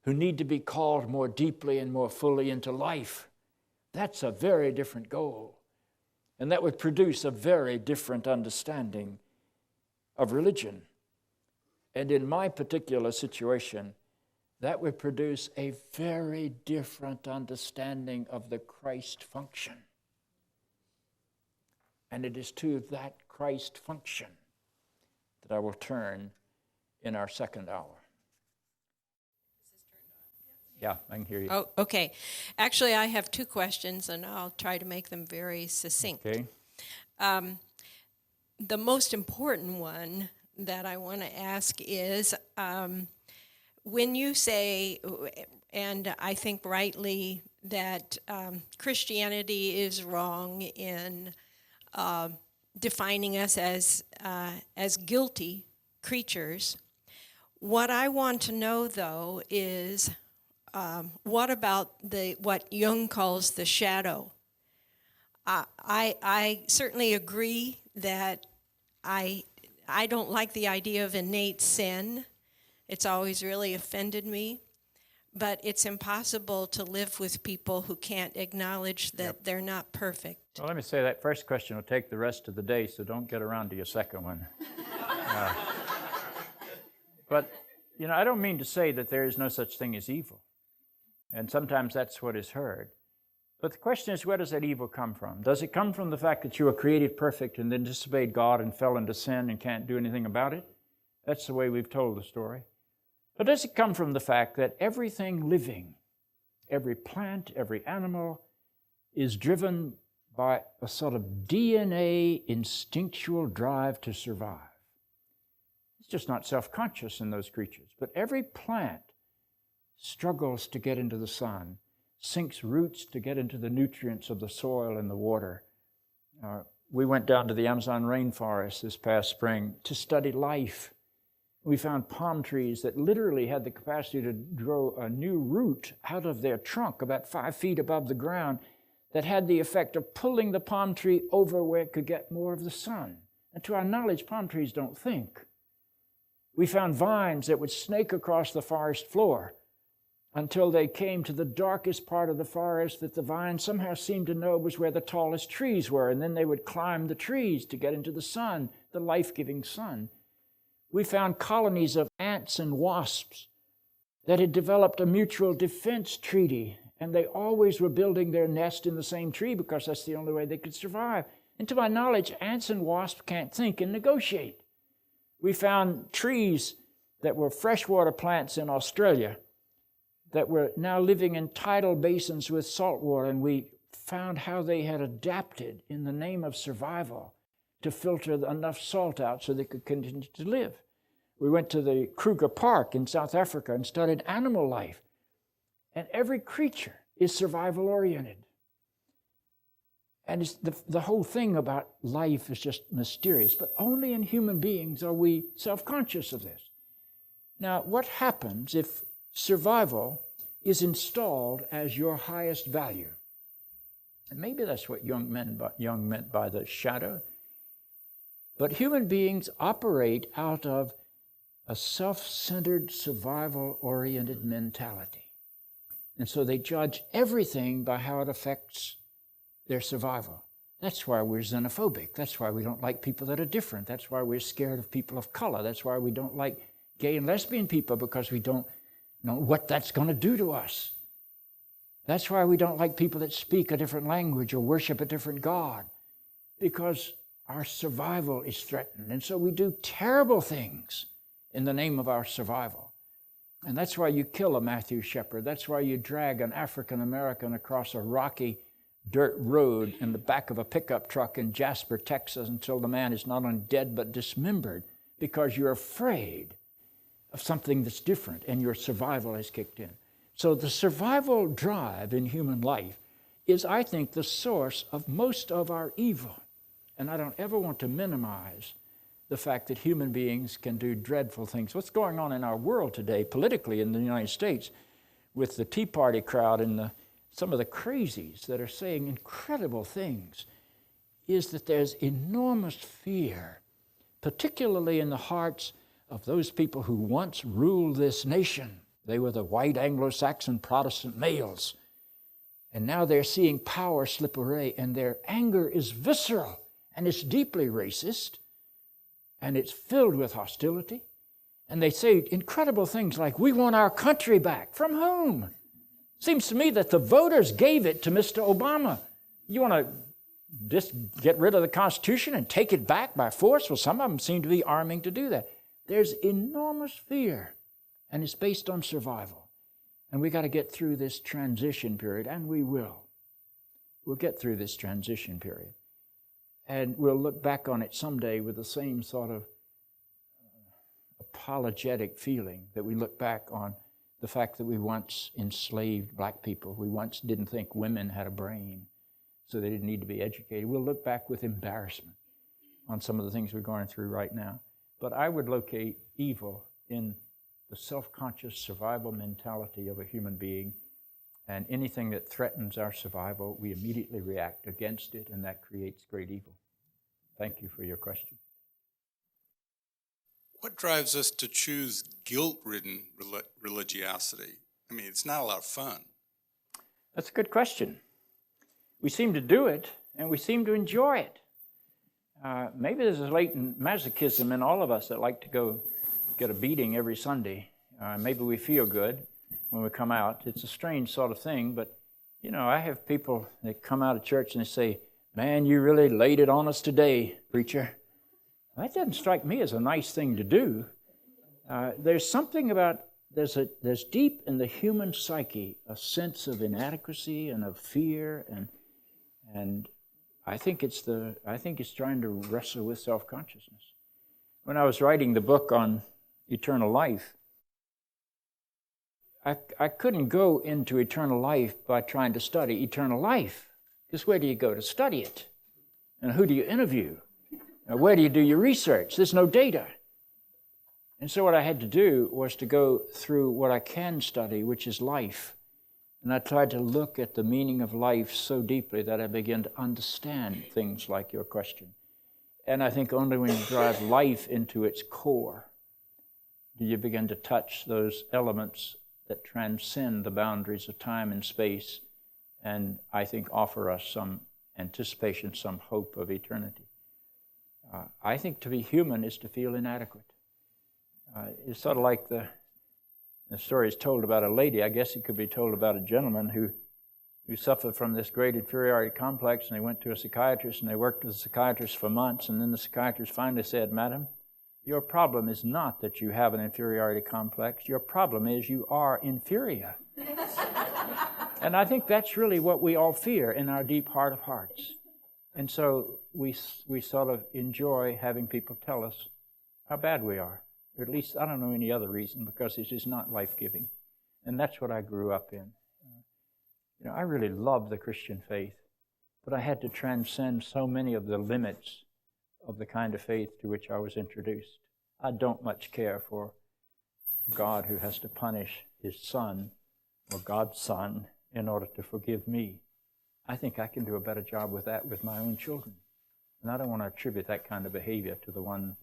who need to be called more deeply and more fully into life. That's a very different goal. And that would produce a very different understanding of religion. And in my particular situation, that would produce a very different understanding of the Christ function. And it is to that Christ function that I will turn in our second hour. Yeah, I can hear you. Oh, okay. Actually, I have two questions, and I'll try to make them very succinct. Okay. The most important one that I want to ask is, when you say, and I think rightly, that Christianity is wrong in defining us as guilty creatures, what I want to know, though, is what about what Jung calls the shadow? I certainly agree that I don't like the idea of innate sin. It's always really offended me. But it's impossible to live with people who can't acknowledge that they're not perfect. Well, let me say that first question will take the rest of the day, so don't get around to your second one. But, I don't mean to say that there is no such thing as evil. And sometimes that's what is heard. But the question is, where does that evil come from? Does it come from the fact that you were created perfect and then disobeyed God and fell into sin and can't do anything about it? That's the way we've told the story. Or does it come from the fact that everything living, every plant, every animal, is driven by a sort of DNA instinctual drive to survive? It's just not self-conscious in those creatures. But every plant struggles to get into the sun, sinks roots to get into the nutrients of the soil and the water. We went down to the Amazon rainforest this past spring to study life. We found palm trees that literally had the capacity to grow a new root out of their trunk about 5 feet above the ground that had the effect of pulling the palm tree over where it could get more of the sun. And to our knowledge, palm trees don't think. We found vines that would snake across the forest floor until they came to the darkest part of the forest that the vines somehow seemed to know was where the tallest trees were, and then they would climb the trees to get into the sun, the life-giving sun. We found colonies of ants and wasps that had developed a mutual defense treaty, and they always were building their nest in the same tree because that's the only way they could survive. And to my knowledge, ants and wasps can't think and negotiate. We found trees that were freshwater plants in Australia that were now living in tidal basins with salt water, and we found how they had adapted in the name of survival to filter enough salt out so they could continue to live. We went to the Kruger Park in South Africa and studied animal life. And every creature is survival-oriented. And it's the whole thing about life is just mysterious. But only in human beings are we self-conscious of this. Now, what happens if survival is installed as your highest value? And maybe that's what Jung meant by the shadow. But human beings operate out of a self-centered, survival-oriented mentality. And so they judge everything by how it affects their survival. That's why we're xenophobic. That's why we don't like people that are different. That's why we're scared of people of color. That's why we don't like gay and lesbian people, because we don't know what that's going to do to us. That's why we don't like people that speak a different language or worship a different God, because our survival is threatened. And so we do terrible things in the name of our survival. And that's why you kill a Matthew Shepard. That's why you drag an African American across a rocky dirt road in the back of a pickup truck in Jasper, Texas, until the man is not only dead but dismembered, because you're afraid of something that's different and your survival has kicked in. So the survival drive in human life is, I think, the source of most of our evil. And I don't ever want to minimize the fact that human beings can do dreadful things. What's going on in our world today, politically in the United States, with the Tea Party crowd and some of the crazies that are saying incredible things, is that there's enormous fear, particularly in the hearts of those people who once ruled this nation. They were the white Anglo-Saxon Protestant males. And now they're seeing power slip away, and their anger is visceral, and it's deeply racist, and it's filled with hostility. And they say incredible things like, we want our country back. From whom? Seems to me that the voters gave it to Mr. Obama. You want to just get rid of the Constitution and take it back by force? Well, some of them seem to be arming to do that. There's enormous fear, and it's based on survival. And we got to get through this transition period, and we will. We'll get through this transition period. And we'll look back on it someday with the same sort of apologetic feeling that we look back on the fact that we once enslaved black people. We once didn't think women had a brain, so they didn't need to be educated. We'll look back with embarrassment on some of the things we're going through right now. But I would locate evil in the self-conscious survival mentality of a human being, and anything that threatens our survival, we immediately react against it, and that creates great evil. Thank you for your question. What drives us to choose guilt-ridden religiosity? I mean, it's not a lot of fun. That's a good question. We seem to do it, and we seem to enjoy it. Maybe there's a latent masochism in all of us that like to go get a beating every Sunday. Maybe we feel good when we come out. It's a strange sort of thing, but, you know, I have people that come out of church and they say, man, you really laid it on us today, preacher. That doesn't strike me as a nice thing to do. There's something about, there's deep in the human psyche a sense of inadequacy and of fear, and I think it's trying to wrestle with self-consciousness. When I was writing the book on eternal life, I couldn't go into eternal life by trying to study eternal life, because where do you go to study it? And who do you interview? Where do you do your research? There's no data. And so what I had to do was to go through what I can study, which is life. And I tried to look at the meaning of life so deeply that I began to understand things like your question. And I think only when you drive life into its core do you begin to touch those elements that transcend the boundaries of time and space, and I think offer us some anticipation, some hope of eternity. I think to be human is to feel inadequate. It's sort of like the story is told about a lady. I guess it could be told about a gentleman who suffered from this great inferiority complex, and they went to a psychiatrist, and they worked with the psychiatrist for months, and then the psychiatrist finally said, "Madam, your problem is not that you have an inferiority complex. Your problem is you are inferior." And I think that's really what we all fear in our deep heart of hearts. And so we sort of enjoy having people tell us how bad we are. Or at least I don't know any other reason, because it is not life-giving. And that's what I grew up in. I really love the Christian faith, but I had to transcend so many of the limits of the kind of faith to which I was introduced. I don't much care for God who has to punish his son, or God's son, in order to forgive me. I think I can do a better job with that with my own children. And I don't want to attribute that kind of behavior to the one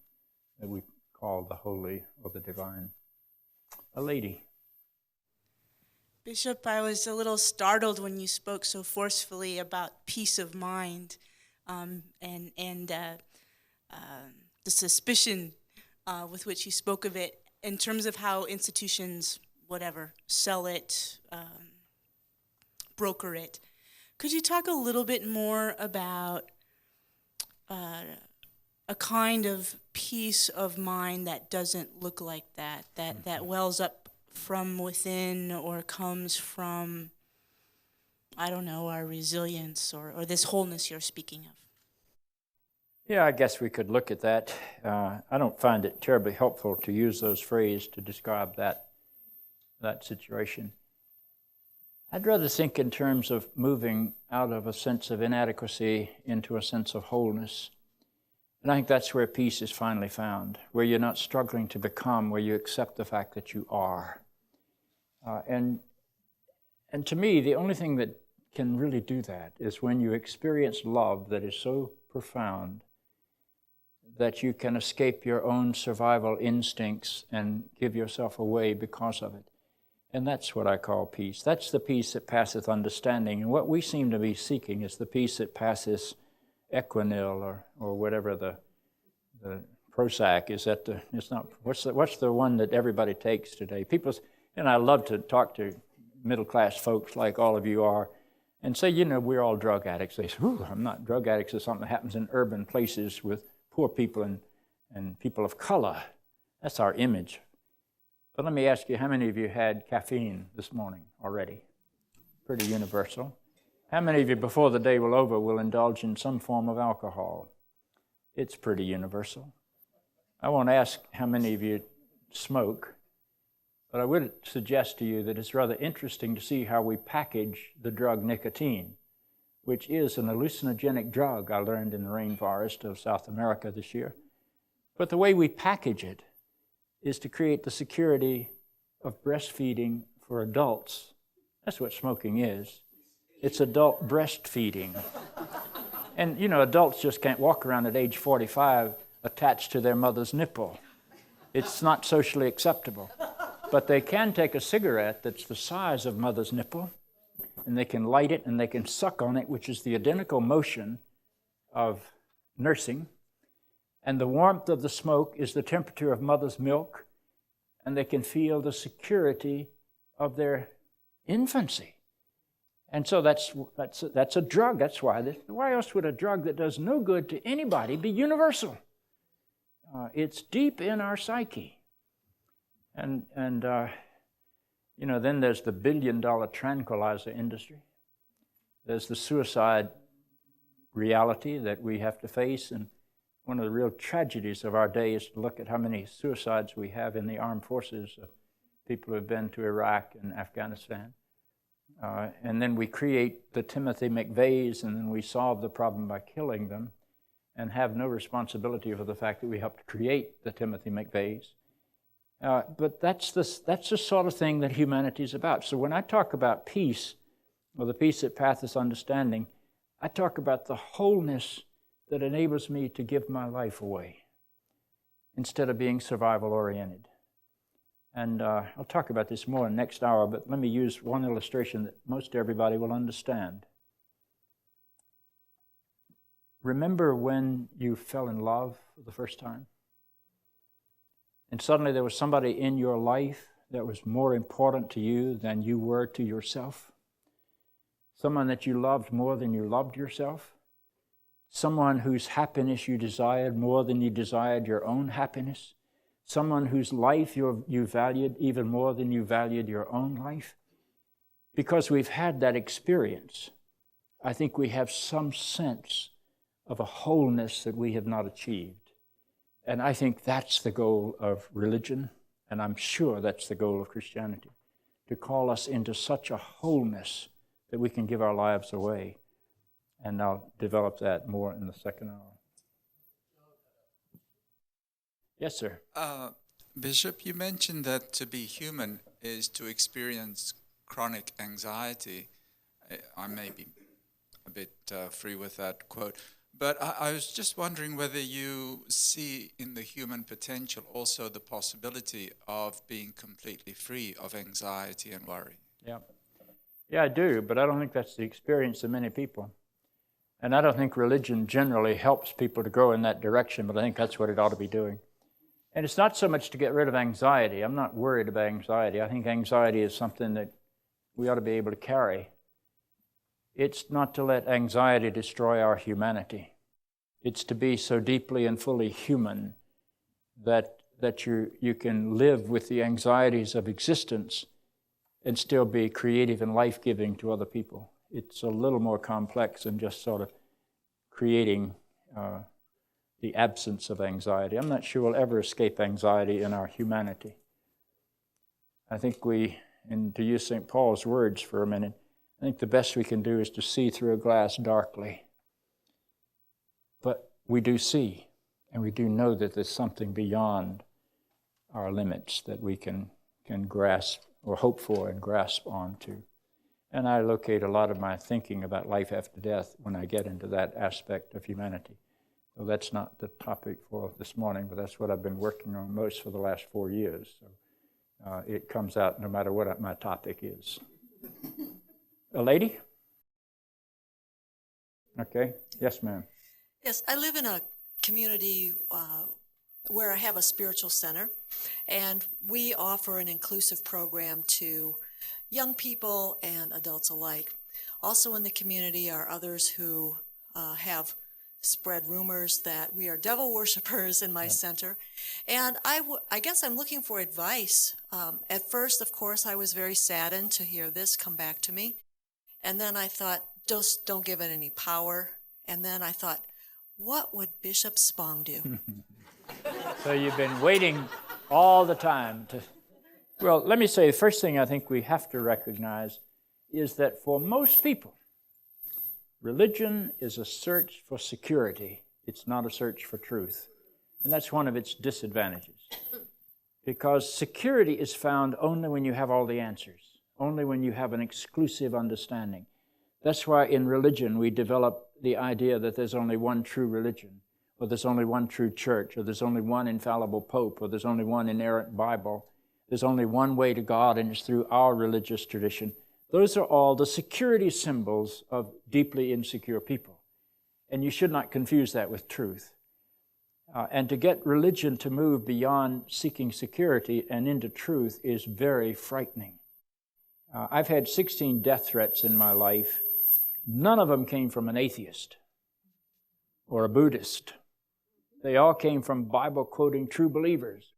that we call the holy or the divine. A lady. Bishop, I was a little startled when you spoke so forcefully about peace of mind, and the suspicion with which you spoke of it in terms of how institutions, sell it, broker it. Could you talk a little bit more about a kind of peace of mind that doesn't look like that wells up from within or comes from, our resilience or this wholeness you're speaking of? Yeah, I guess we could look at that. I don't find it terribly helpful to use those phrases to describe that situation. I'd rather think in terms of moving out of a sense of inadequacy into a sense of wholeness. And I think that's where peace is finally found, where you're not struggling to become, where you accept the fact that you are. And to me, the only thing that can really do that is when you experience love that is so profound that you can escape your own survival instincts and give yourself away because of it. And that's what I call peace. That's the peace that passeth understanding. And what we seem to be seeking is the peace that passes equanil or whatever the Prozac is. It's not. What's the one that everybody takes today? And I love to talk to middle-class folks like all of you are, and say, we're all drug addicts. They say, I'm not. Drug addicts is something that happens in urban places with poor people and people of color. That's our image. But let me ask you, how many of you had caffeine this morning already? Pretty universal. How many of you, before the day will over, will indulge in some form of alcohol? It's pretty universal. I won't ask how many of you smoke, but I would suggest to you that it's rather interesting to see how we package the drug nicotine, which is an hallucinogenic drug, I learned in the rainforest of South America this year. But the way we package it is to create the security of breastfeeding for adults. That's what smoking is. It's adult breastfeeding. And, adults just can't walk around at age 45 attached to their mother's nipple. It's not socially acceptable. But they can take a cigarette that's the size of mother's nipple, and they can light it and they can suck on it, which is the identical motion of nursing. And the warmth of the smoke is the temperature of mother's milk, and they can feel the security of their infancy. And so that's a drug. That's why else would a drug that does no good to anybody be universal? It's deep in our psyche. And then there's the billion-dollar tranquilizer industry. There's the suicide reality that we have to face. And one of the real tragedies of our day is to look at how many suicides we have in the armed forces of people who have been to Iraq and Afghanistan. And then we create the Timothy McVeighs, and then we solve the problem by killing them and have no responsibility for the fact that we helped create the Timothy McVeighs. But that's the sort of thing that humanity is about. So when I talk about peace, or the peace that passeth understanding, I talk about the wholeness that enables me to give my life away instead of being survival-oriented. And I'll talk about this more in the next hour, but let me use one illustration that most everybody will understand. Remember when you fell in love for the first time? And suddenly there was somebody in your life that was more important to you than you were to yourself? Someone that you loved more than you loved yourself? Someone whose happiness you desired more than you desired your own happiness? Someone whose life you valued even more than you valued your own life? because we've had that experience, I think we have some sense of a wholeness that we have not achieved. And I think that's the goal of religion, and I'm sure that's the goal of Christianity, to call us into such a wholeness that we can give our lives away. And I'll develop that more in the second hour. Yes, sir. Bishop, you mentioned that to be human is to experience chronic anxiety. I may be a bit free with that quote, but I was just wondering whether you see in the human potential also the possibility of being completely free of anxiety and worry. Yeah, I do, but I don't think that's the experience of many people. And I don't think religion generally helps people to go in that direction, but I think that's what it ought to be doing. And it's not so much to get rid of anxiety. I'm not worried about anxiety. I think anxiety is something that we ought to be able to carry. It's not to let anxiety destroy our humanity. It's to be so deeply and fully human that you can live with the anxieties of existence and still be creative and life-giving to other people. It's a little more complex than just sort of creating the absence of anxiety. I'm not sure we'll ever escape anxiety in our humanity. I think and to use St. Paul's words for a minute, I think the best we can do is to see through a glass darkly. But we do see, and we do know that there's something beyond our limits that we can grasp or hope for and grasp onto. And I locate a lot of my thinking about life after death when I get into that aspect of humanity. So that's not the topic for this morning, but that's what I've been working on most for the last 4 years. So it comes out no matter what my topic is. A lady? Okay. Yes, ma'am. Yes, I live in a community where I have a spiritual center, and we offer an inclusive program to young people and adults alike. Also in the community are others who have spread rumors that we are devil worshipers in my center. And I guess I'm looking for advice. At first, of course, I was very saddened to hear this come back to me. And then I thought, just don't give it any power. And then I thought, what would Bishop Spong do? So you've been waiting all the time to... Well, let me say, the first thing I think we have to recognize is that for most people, religion is a search for security. It's not a search for truth. And that's one of its disadvantages. Because security is found only when you have all the answers, only when you have an exclusive understanding. That's why in religion we develop the idea that there's only one true religion, or there's only one true church, or there's only one infallible pope, or there's only one inerrant Bible. There's only one way to God, and it's through our religious tradition. Those are all the security symbols of deeply insecure people. And you should not confuse that with truth. And to get religion to move beyond seeking security and into truth is very frightening. I've had 16 death threats in my life. None of them came from an atheist or a Buddhist. They all came from Bible-quoting true believers,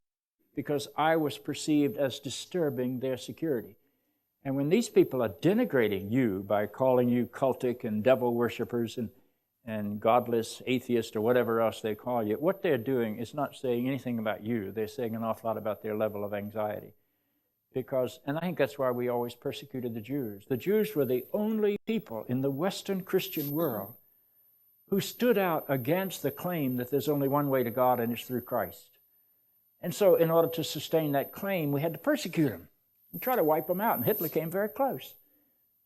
because I was perceived as disturbing their security. And when these people are denigrating you by calling you cultic and devil worshippers and godless atheist or whatever else they call you, what they're doing is not saying anything about you. They're saying an awful lot about their level of anxiety. And I think that's why we always persecuted the Jews. The Jews were the only people in the Western Christian world who stood out against the claim that there's only one way to God and it's through Christ. And so in order to sustain that claim, we had to persecute them and try to wipe them out. And Hitler came very close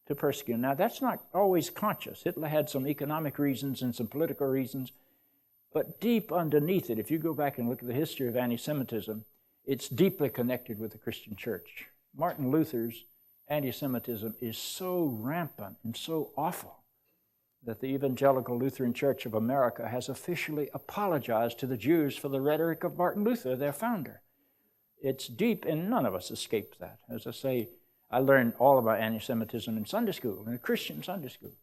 to persecute them. Now, that's not always conscious. Hitler had some economic reasons and some political reasons. But deep underneath it, if you go back and look at the history of anti-Semitism, it's deeply connected with the Christian church. Martin Luther's anti-Semitism is so rampant and so awful that the Evangelical Lutheran Church of America has officially apologized to the Jews for the rhetoric of Martin Luther, their founder. It's deep, and none of us escaped that. As I say, I learned all about anti-Semitism in Sunday school, in a Christian Sunday school.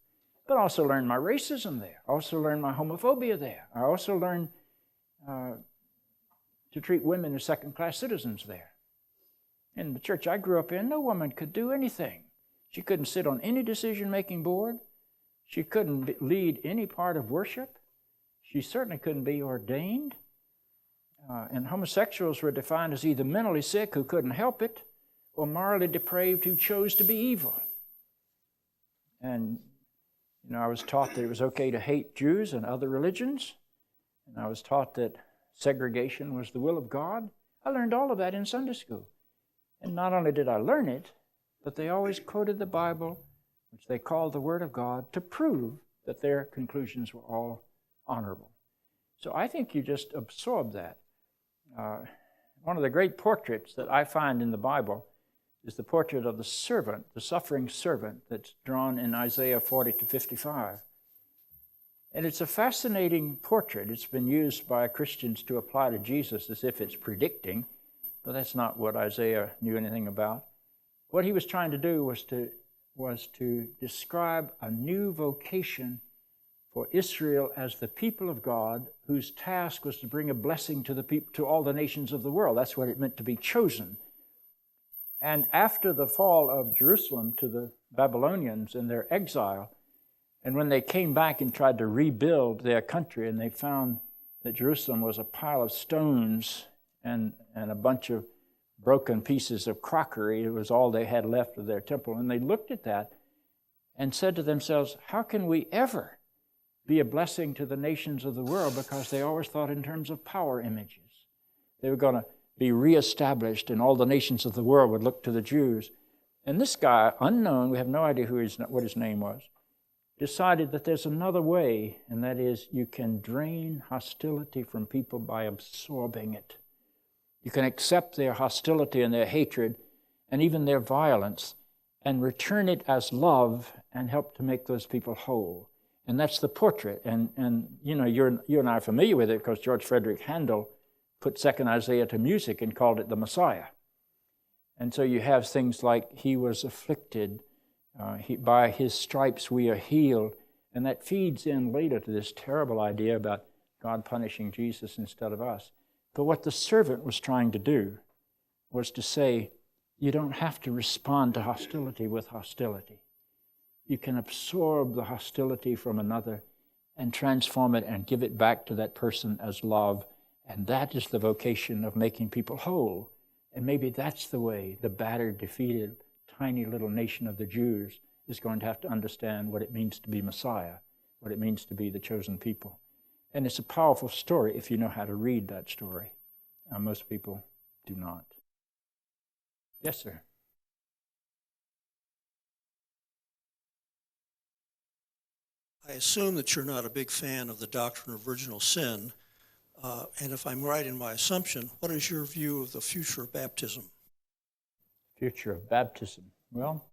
But I also learned my racism there. I also learned my homophobia there. I also learned to treat women as second-class citizens there. In the church I grew up in, no woman could do anything. She couldn't sit on any decision-making board. She couldn't lead any part of worship. She certainly couldn't be ordained. And homosexuals were defined as either mentally sick who couldn't help it or morally depraved who chose to be evil. And, I was taught that it was okay to hate Jews and other religions. And I was taught that segregation was the will of God. I learned all of that in Sunday school. And not only did I learn it, but they always quoted the Bible, which they called the Word of God, to prove that their conclusions were all honorable. So I think you just absorb that. One of the great portraits that I find in the Bible is the portrait of the servant, the suffering servant, that's drawn in Isaiah 40 to 55. And it's a fascinating portrait. It's been used by Christians to apply to Jesus as if it's predicting, but that's not what Isaiah knew anything about. What he was trying to do was to describe a new vocation for Israel as the people of God, whose task was to bring a blessing to the people, to all the nations of the world. That's what it meant to be chosen. And after the fall of Jerusalem to the Babylonians in their exile, and when they came back and tried to rebuild their country, and they found that Jerusalem was a pile of stones and a bunch of broken pieces of crockery, it was all they had left of their temple. And they looked at that and said to themselves, how can we ever be a blessing to the nations of the world? Because they always thought in terms of power images. They were going to be reestablished, and all the nations of the world would look to the Jews. And this guy, unknown, we have no idea what his name was, decided that there's another way, and that is you can drain hostility from people by absorbing it. You can accept their hostility and their hatred and even their violence and return it as love and help to make those people whole. And that's the portrait. And you and I are familiar with it because George Frederick Handel put 2nd Isaiah to music and called it the Messiah. And so you have things like, he was afflicted, by his stripes we are healed. And that feeds in later to this terrible idea about God punishing Jesus instead of us. But what the servant was trying to do was to say, you don't have to respond to hostility with hostility. You can absorb the hostility from another and transform it and give it back to that person as love. And that is the vocation of making people whole. And maybe that's the way the battered, defeated, tiny little nation of the Jews is going to have to understand what it means to be Messiah, what it means to be the chosen people. And it's a powerful story if you know how to read that story. Most people do not. Yes, sir. I assume that you're not a big fan of the doctrine of original sin. And if I'm right in my assumption, what is your view of the future of baptism? Future of baptism. Well,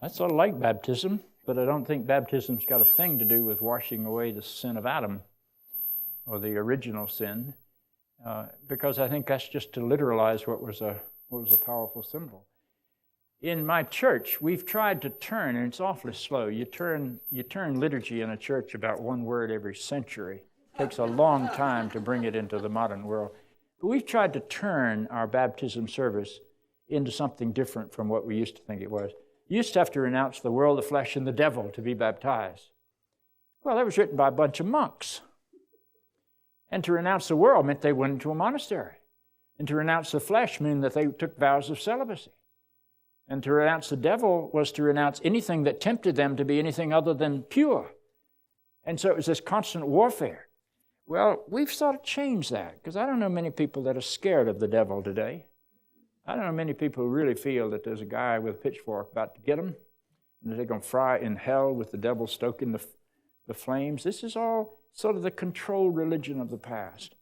I sort of like baptism, but I don't think baptism's got a thing to do with washing away the sin of Adam or the original sin, because I think that's just to literalize what was a powerful symbol. In my church, we've tried to turn, and it's awfully slow. You turn liturgy in a church about one word every century. It takes a long time to bring it into the modern world. But we've tried to turn our baptism service into something different from what we used to think it was. You used to have to renounce the world, the flesh, and the devil to be baptized. Well, that was written by a bunch of monks. And to renounce the world meant they went into a monastery. And to renounce the flesh meant that they took vows of celibacy. And to renounce the devil was to renounce anything that tempted them to be anything other than pure. And so it was this constant warfare. Well, we've sort of changed that, because I don't know many people that are scared of the devil today. I don't know many people who really feel that there's a guy with a pitchfork about to get them, and that they're going to fry in hell with the devil stoking the flames. This is all sort of the controlled religion of the past.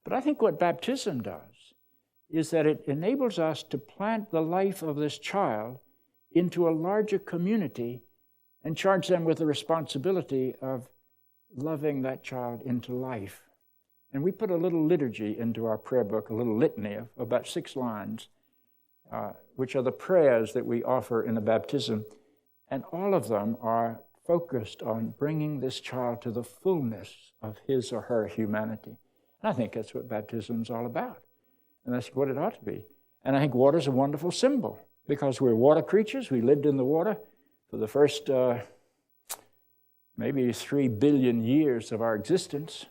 But I think what baptism does is that it enables us to plant the life of this child into a larger community and charge them with the responsibility of loving that child into life. And we put a little liturgy into our prayer book, a little litany of about 6 lines, which are the prayers that we offer in the baptism. And all of them are focused on bringing this child to the fullness of his or her humanity. And I think that's what baptism is all about. And that's what it ought to be. And I think water is a wonderful symbol. because we're water creatures. We lived in the water for the first maybe 3 billion years of our existence.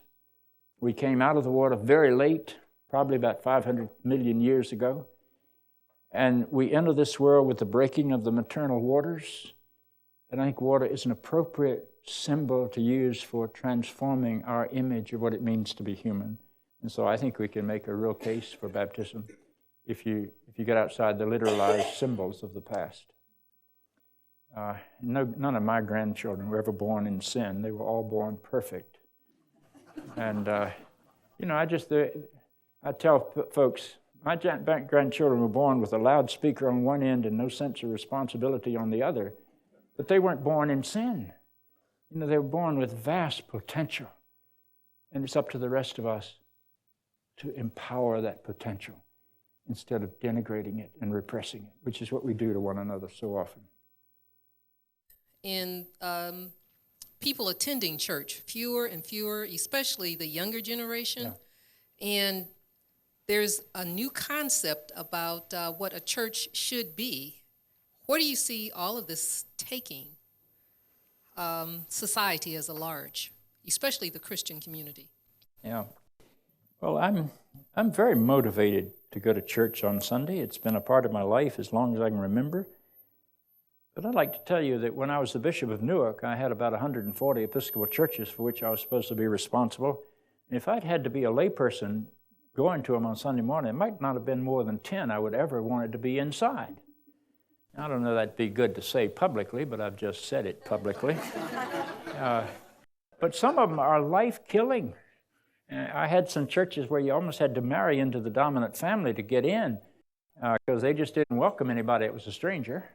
We came out of the water very late, probably about 500 million years ago. And we enter this world with the breaking of the maternal waters. And I think water is an appropriate symbol to use for transforming our image of what it means to be human. And so I think we can make a real case for baptism if you get outside the literalized symbols of the past. None of my grandchildren were ever born in sin. They were all born perfect. And, I tell folks, my grandchildren were born with a loudspeaker on one end and no sense of responsibility on the other, but they weren't born in sin. They were born with vast potential. And it's up to the rest of us to empower that potential instead of denigrating it and repressing it, which is what we do to one another so often. And people attending church, fewer and fewer, especially the younger generation. Yeah. And there's a new concept about what a church should be. Where do you see all of this taking society as a large, especially the Christian community? Yeah. Well, I'm very motivated to go to church on Sunday. It's been a part of my life as long as I can remember. But I'd like to tell you that when I was the Bishop of Newark, I had about 140 Episcopal churches for which I was supposed to be responsible. And if I'd had to be a layperson going to them on Sunday morning, it might not have been more than 10 I would ever wanted to be inside. I don't know that'd be good to say publicly, but I've just said it publicly. But some of them are life-killing. I had some churches where you almost had to marry into the dominant family to get in because they just didn't welcome anybody that was a stranger.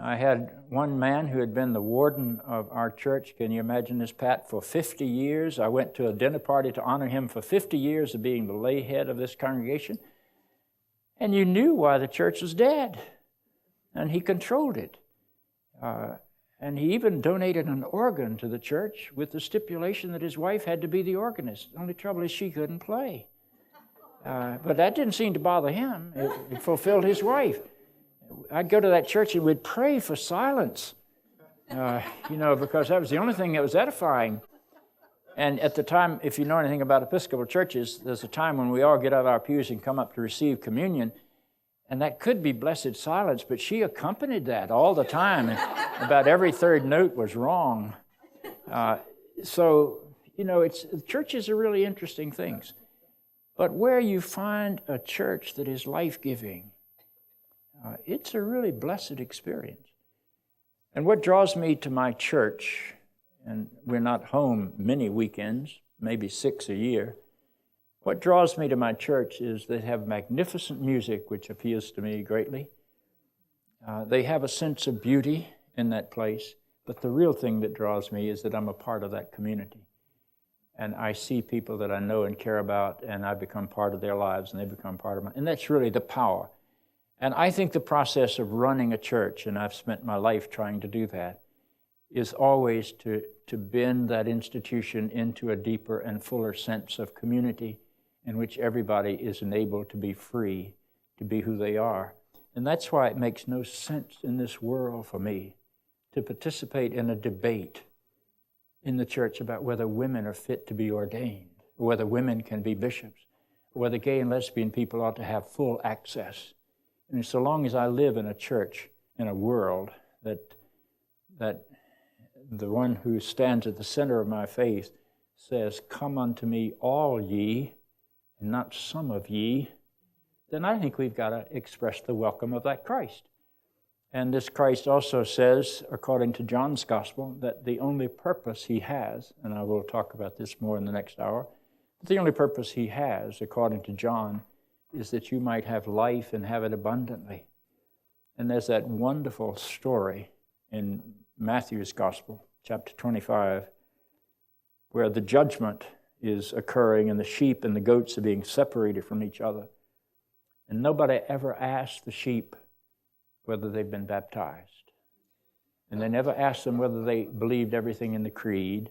I had one man who had been the warden of our church, can you imagine this, Pat, for 50 years. I went to a dinner party to honor him for 50 years of being the lay head of this congregation. And you knew why the church was dead. And he controlled it. And he even donated an organ to the church with the stipulation that his wife had to be the organist. The only trouble is she couldn't play. But that didn't seem to bother him. It fulfilled his wife. I'd go to that church and we'd pray for silence, because that was the only thing that was edifying. And at the time, if you know anything about Episcopal churches, there's a time when we all get out of our pews and come up to receive communion. And that could be blessed silence, but she accompanied that all the time. And about every third note was wrong. Churches are really interesting things. But where you find a church that is life-giving, it's a really blessed experience. And what draws me to my church, and we're not home many weekends, maybe 6 a year, what draws me to my church is they have magnificent music, which appeals to me greatly. They have a sense of beauty in that place, but the real thing that draws me is that I'm a part of that community. And I see people that I know and care about, and I become part of their lives, and they become part of mine. And that's really the power. And I think the process of running a church, and I've spent my life trying to do that, is always to bend that institution into a deeper and fuller sense of community in which everybody is enabled to be free, to be who they are. And that's why it makes no sense in this world for me to participate in a debate in the church about whether women are fit to be ordained, or whether women can be bishops, or whether gay and lesbian people ought to have full access. And so long as I live in a church, in a world that the one who stands at the center of my faith says, "Come unto me, all ye, and not some of ye," then I think we've got to express the welcome of that Christ. And this Christ also says, according to John's Gospel, that the only purpose he has, and I will talk about this more in the next hour, but the only purpose he has, according to John, is that you might have life and have it abundantly. And there's that wonderful story in Matthew's Gospel, chapter 25, where the judgment is occurring and the sheep and the goats are being separated from each other. And nobody ever asked the sheep whether they've been baptized. And they never asked them whether they believed everything in the creed.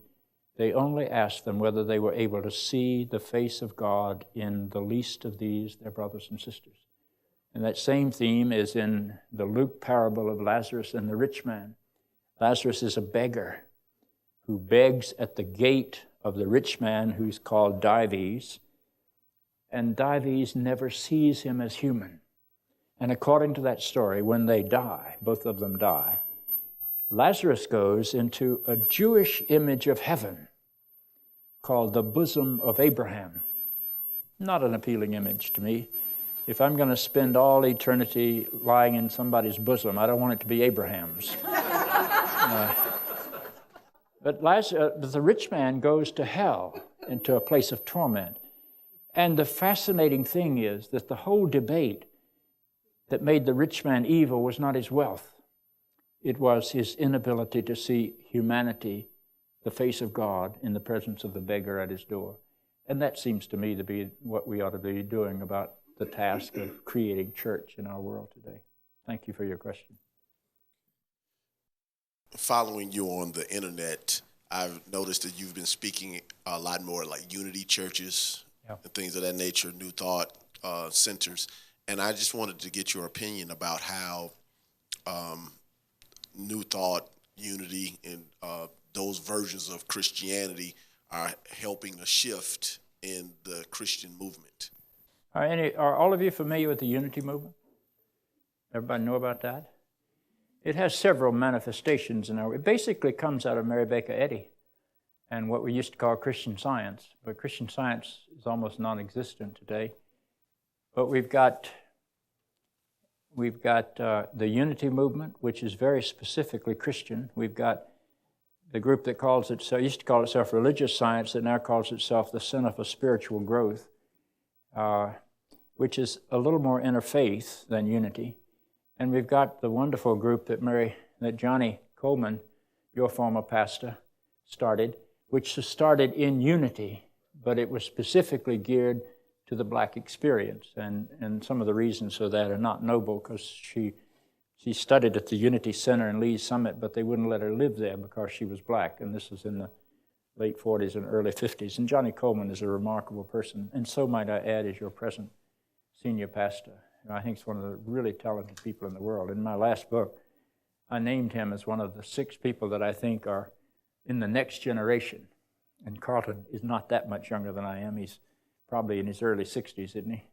They only asked them whether they were able to see the face of God in the least of these, their brothers and sisters. And that same theme is in the Luke parable of Lazarus and the rich man. Lazarus is a beggar who begs at the gate of the rich man who's called Dives, and Dives never sees him as human. And according to that story, when they die, both of them die, Lazarus goes into a Jewish image of heaven called the bosom of Abraham. Not an appealing image to me. If I'm going to spend all eternity lying in somebody's bosom, I don't want it to be Abraham's. But the rich man goes to hell, into a place of torment. And the fascinating thing is that the whole debate that made the rich man evil was not his wealth. It was his inability to see humanity, the face of God, in the presence of the beggar at his door. And that seems to me to be what we ought to be doing about the task of creating church in our world today. Thank you for your question. Following you on the internet, I've noticed that you've been speaking a lot more like unity churches and things of that nature, New Thought centers. And I just wanted to get your opinion about how New Thought, unity, and those versions of Christianity are helping a shift in the Christian movement. Are all of you familiar with the unity movement? Everybody know about that? It has several manifestations. It basically comes out of Mary Baker Eddy and what we used to call Christian Science. But Christian Science is almost non-existent today. But we've got the unity movement, which is very specifically Christian. We've got the group that used to call itself Religious Science, that now calls itself the Center for Spiritual Growth, which is a little more interfaith than unity. And we've got the wonderful group that Johnny Coleman, your former pastor, started, which started in unity, but it was specifically geared to the black experience. And some of the reasons for that are not noble, because she studied at the Unity Center in Lee's Summit, but they wouldn't let her live there because she was black. And this was in the late 40s and early 50s. And Johnny Coleman is a remarkable person. And so, might I add, is your present senior pastor. I think he's one of the really talented people in the world. In my last book, I named him as one of the 6 people that I think are in the next generation. And Carlton is not that much younger than I am. He's probably in his early 60s, isn't he?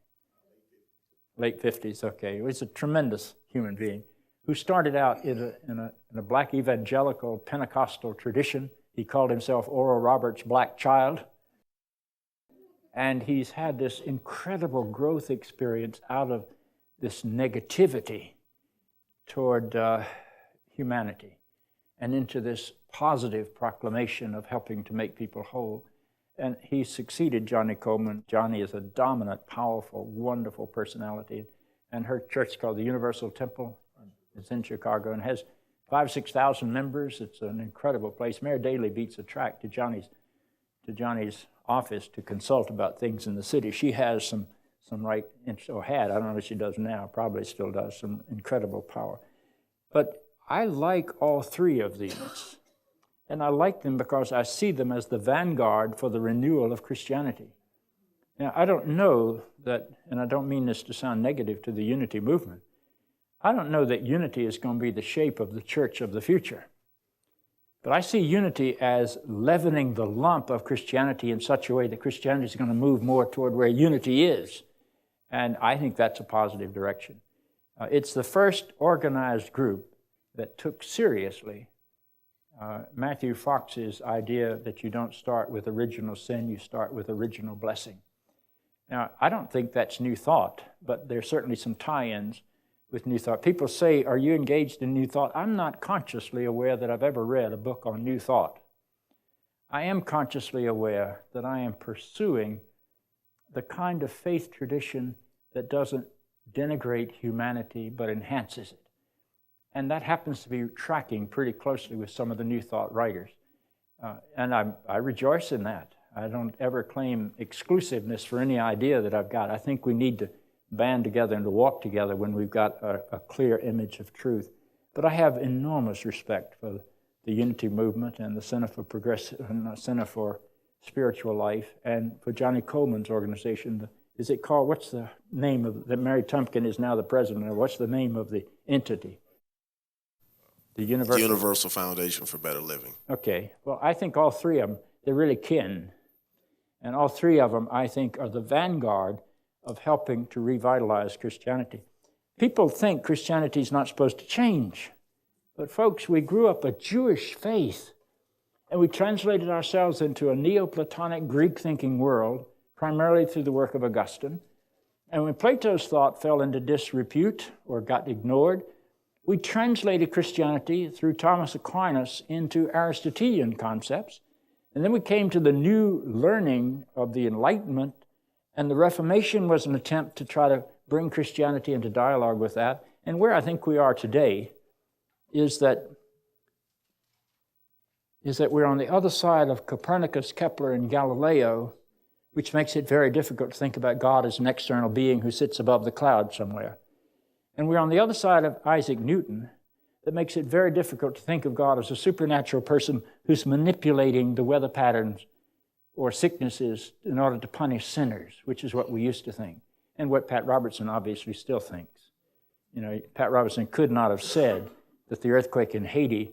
Late 50s, okay. He's a tremendous human being who started out in a black evangelical Pentecostal tradition. He called himself Oral Roberts' black child. And he's had this incredible growth experience out of this negativity toward humanity and into this positive proclamation of helping to make people whole. And he succeeded Johnny Coleman. Johnny is a dominant, powerful, wonderful personality. And her church is called the Universal Temple. It's in Chicago and has 5,000 or 6,000 members. It's an incredible place. Mayor Daley beats a track to Johnny's office to consult about things in the city. She has some or had, I don't know if she does now, probably still does, some incredible power. But I like all 3 of these. And I like them because I see them as the vanguard for the renewal of Christianity. Now, I don't know that, and I don't mean this to sound negative to the unity movement, I don't know that unity is going to be the shape of the church of the future. But I see unity as leavening the lump of Christianity in such a way that Christianity is going to move more toward where unity is. And I think that's a positive direction. It's the first organized group that took seriously Matthew Fox's idea that you don't start with original sin, you start with original blessing. Now, I don't think that's New Thought, but there's certainly some tie-ins with New Thought. People say, are you engaged in New Thought? I'm not consciously aware that I've ever read a book on New Thought. I am consciously aware that I am pursuing the kind of faith tradition that doesn't denigrate humanity but enhances it. And that happens to be tracking pretty closely with some of the New Thought writers. And I rejoice in that. I don't ever claim exclusiveness for any idea that I've got. I think we need to band together and to walk together when we've got a clear image of truth. But I have enormous respect for the Unity Movement and the Center for Spiritual Life, and for Johnny Coleman's organization, the is it called, what's the name of, that Mary Tumpkin is now the president of, what's the name of the entity? The Universal Foundation for Better Living. Okay, well, I think all three of them, they're really kin. And all three of them, I think, are the vanguard of helping to revitalize Christianity. People think Christianity is not supposed to change. But folks, we grew up a Jewish faith, and we translated ourselves into a Neoplatonic Greek-thinking world, primarily through the work of Augustine. And when Plato's thought fell into disrepute or got ignored, we translated Christianity through Thomas Aquinas into Aristotelian concepts. And then we came to the new learning of the Enlightenment, and the Reformation was an attempt to try to bring Christianity into dialogue with that. And where I think we are today is that we're on the other side of Copernicus, Kepler, and Galileo, which makes it very difficult to think about God as an external being who sits above the cloud somewhere. And we're on the other side of Isaac Newton, that makes it very difficult to think of God as a supernatural person who's manipulating the weather patterns or sicknesses in order to punish sinners, which is what we used to think, and what Pat Robertson obviously still thinks. You know, Pat Robertson could not have said that the earthquake in Haiti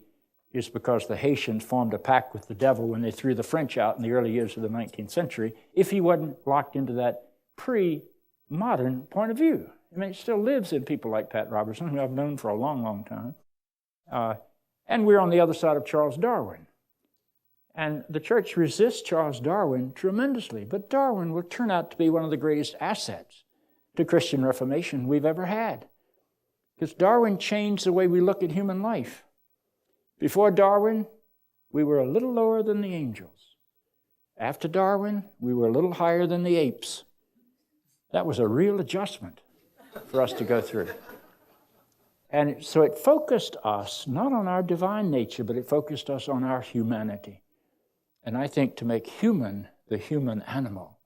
is because the Haitians formed a pact with the devil when they threw the French out in the early years of the 19th century, if he wasn't locked into that pre-modern point of view. I mean, it still lives in people like Pat Robertson, who I've known for a long, long time. And we're on the other side of Charles Darwin. And the church resists Charles Darwin tremendously, but Darwin will turn out to be one of the greatest assets to Christian Reformation we've ever had. Because Darwin changed the way we look at human life. Before Darwin, we were a little lower than the angels. After Darwin, we were a little higher than the apes. That was a real adjustment for us to go through. And so it focused us not on our divine nature, but it focused us on our humanity. And I think to make human the human animal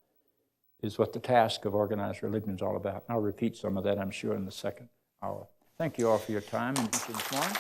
is what the task of organized religion is all about. And I'll repeat some of that, I'm sure, in the second hour. Thank you all for your time and attention this morning.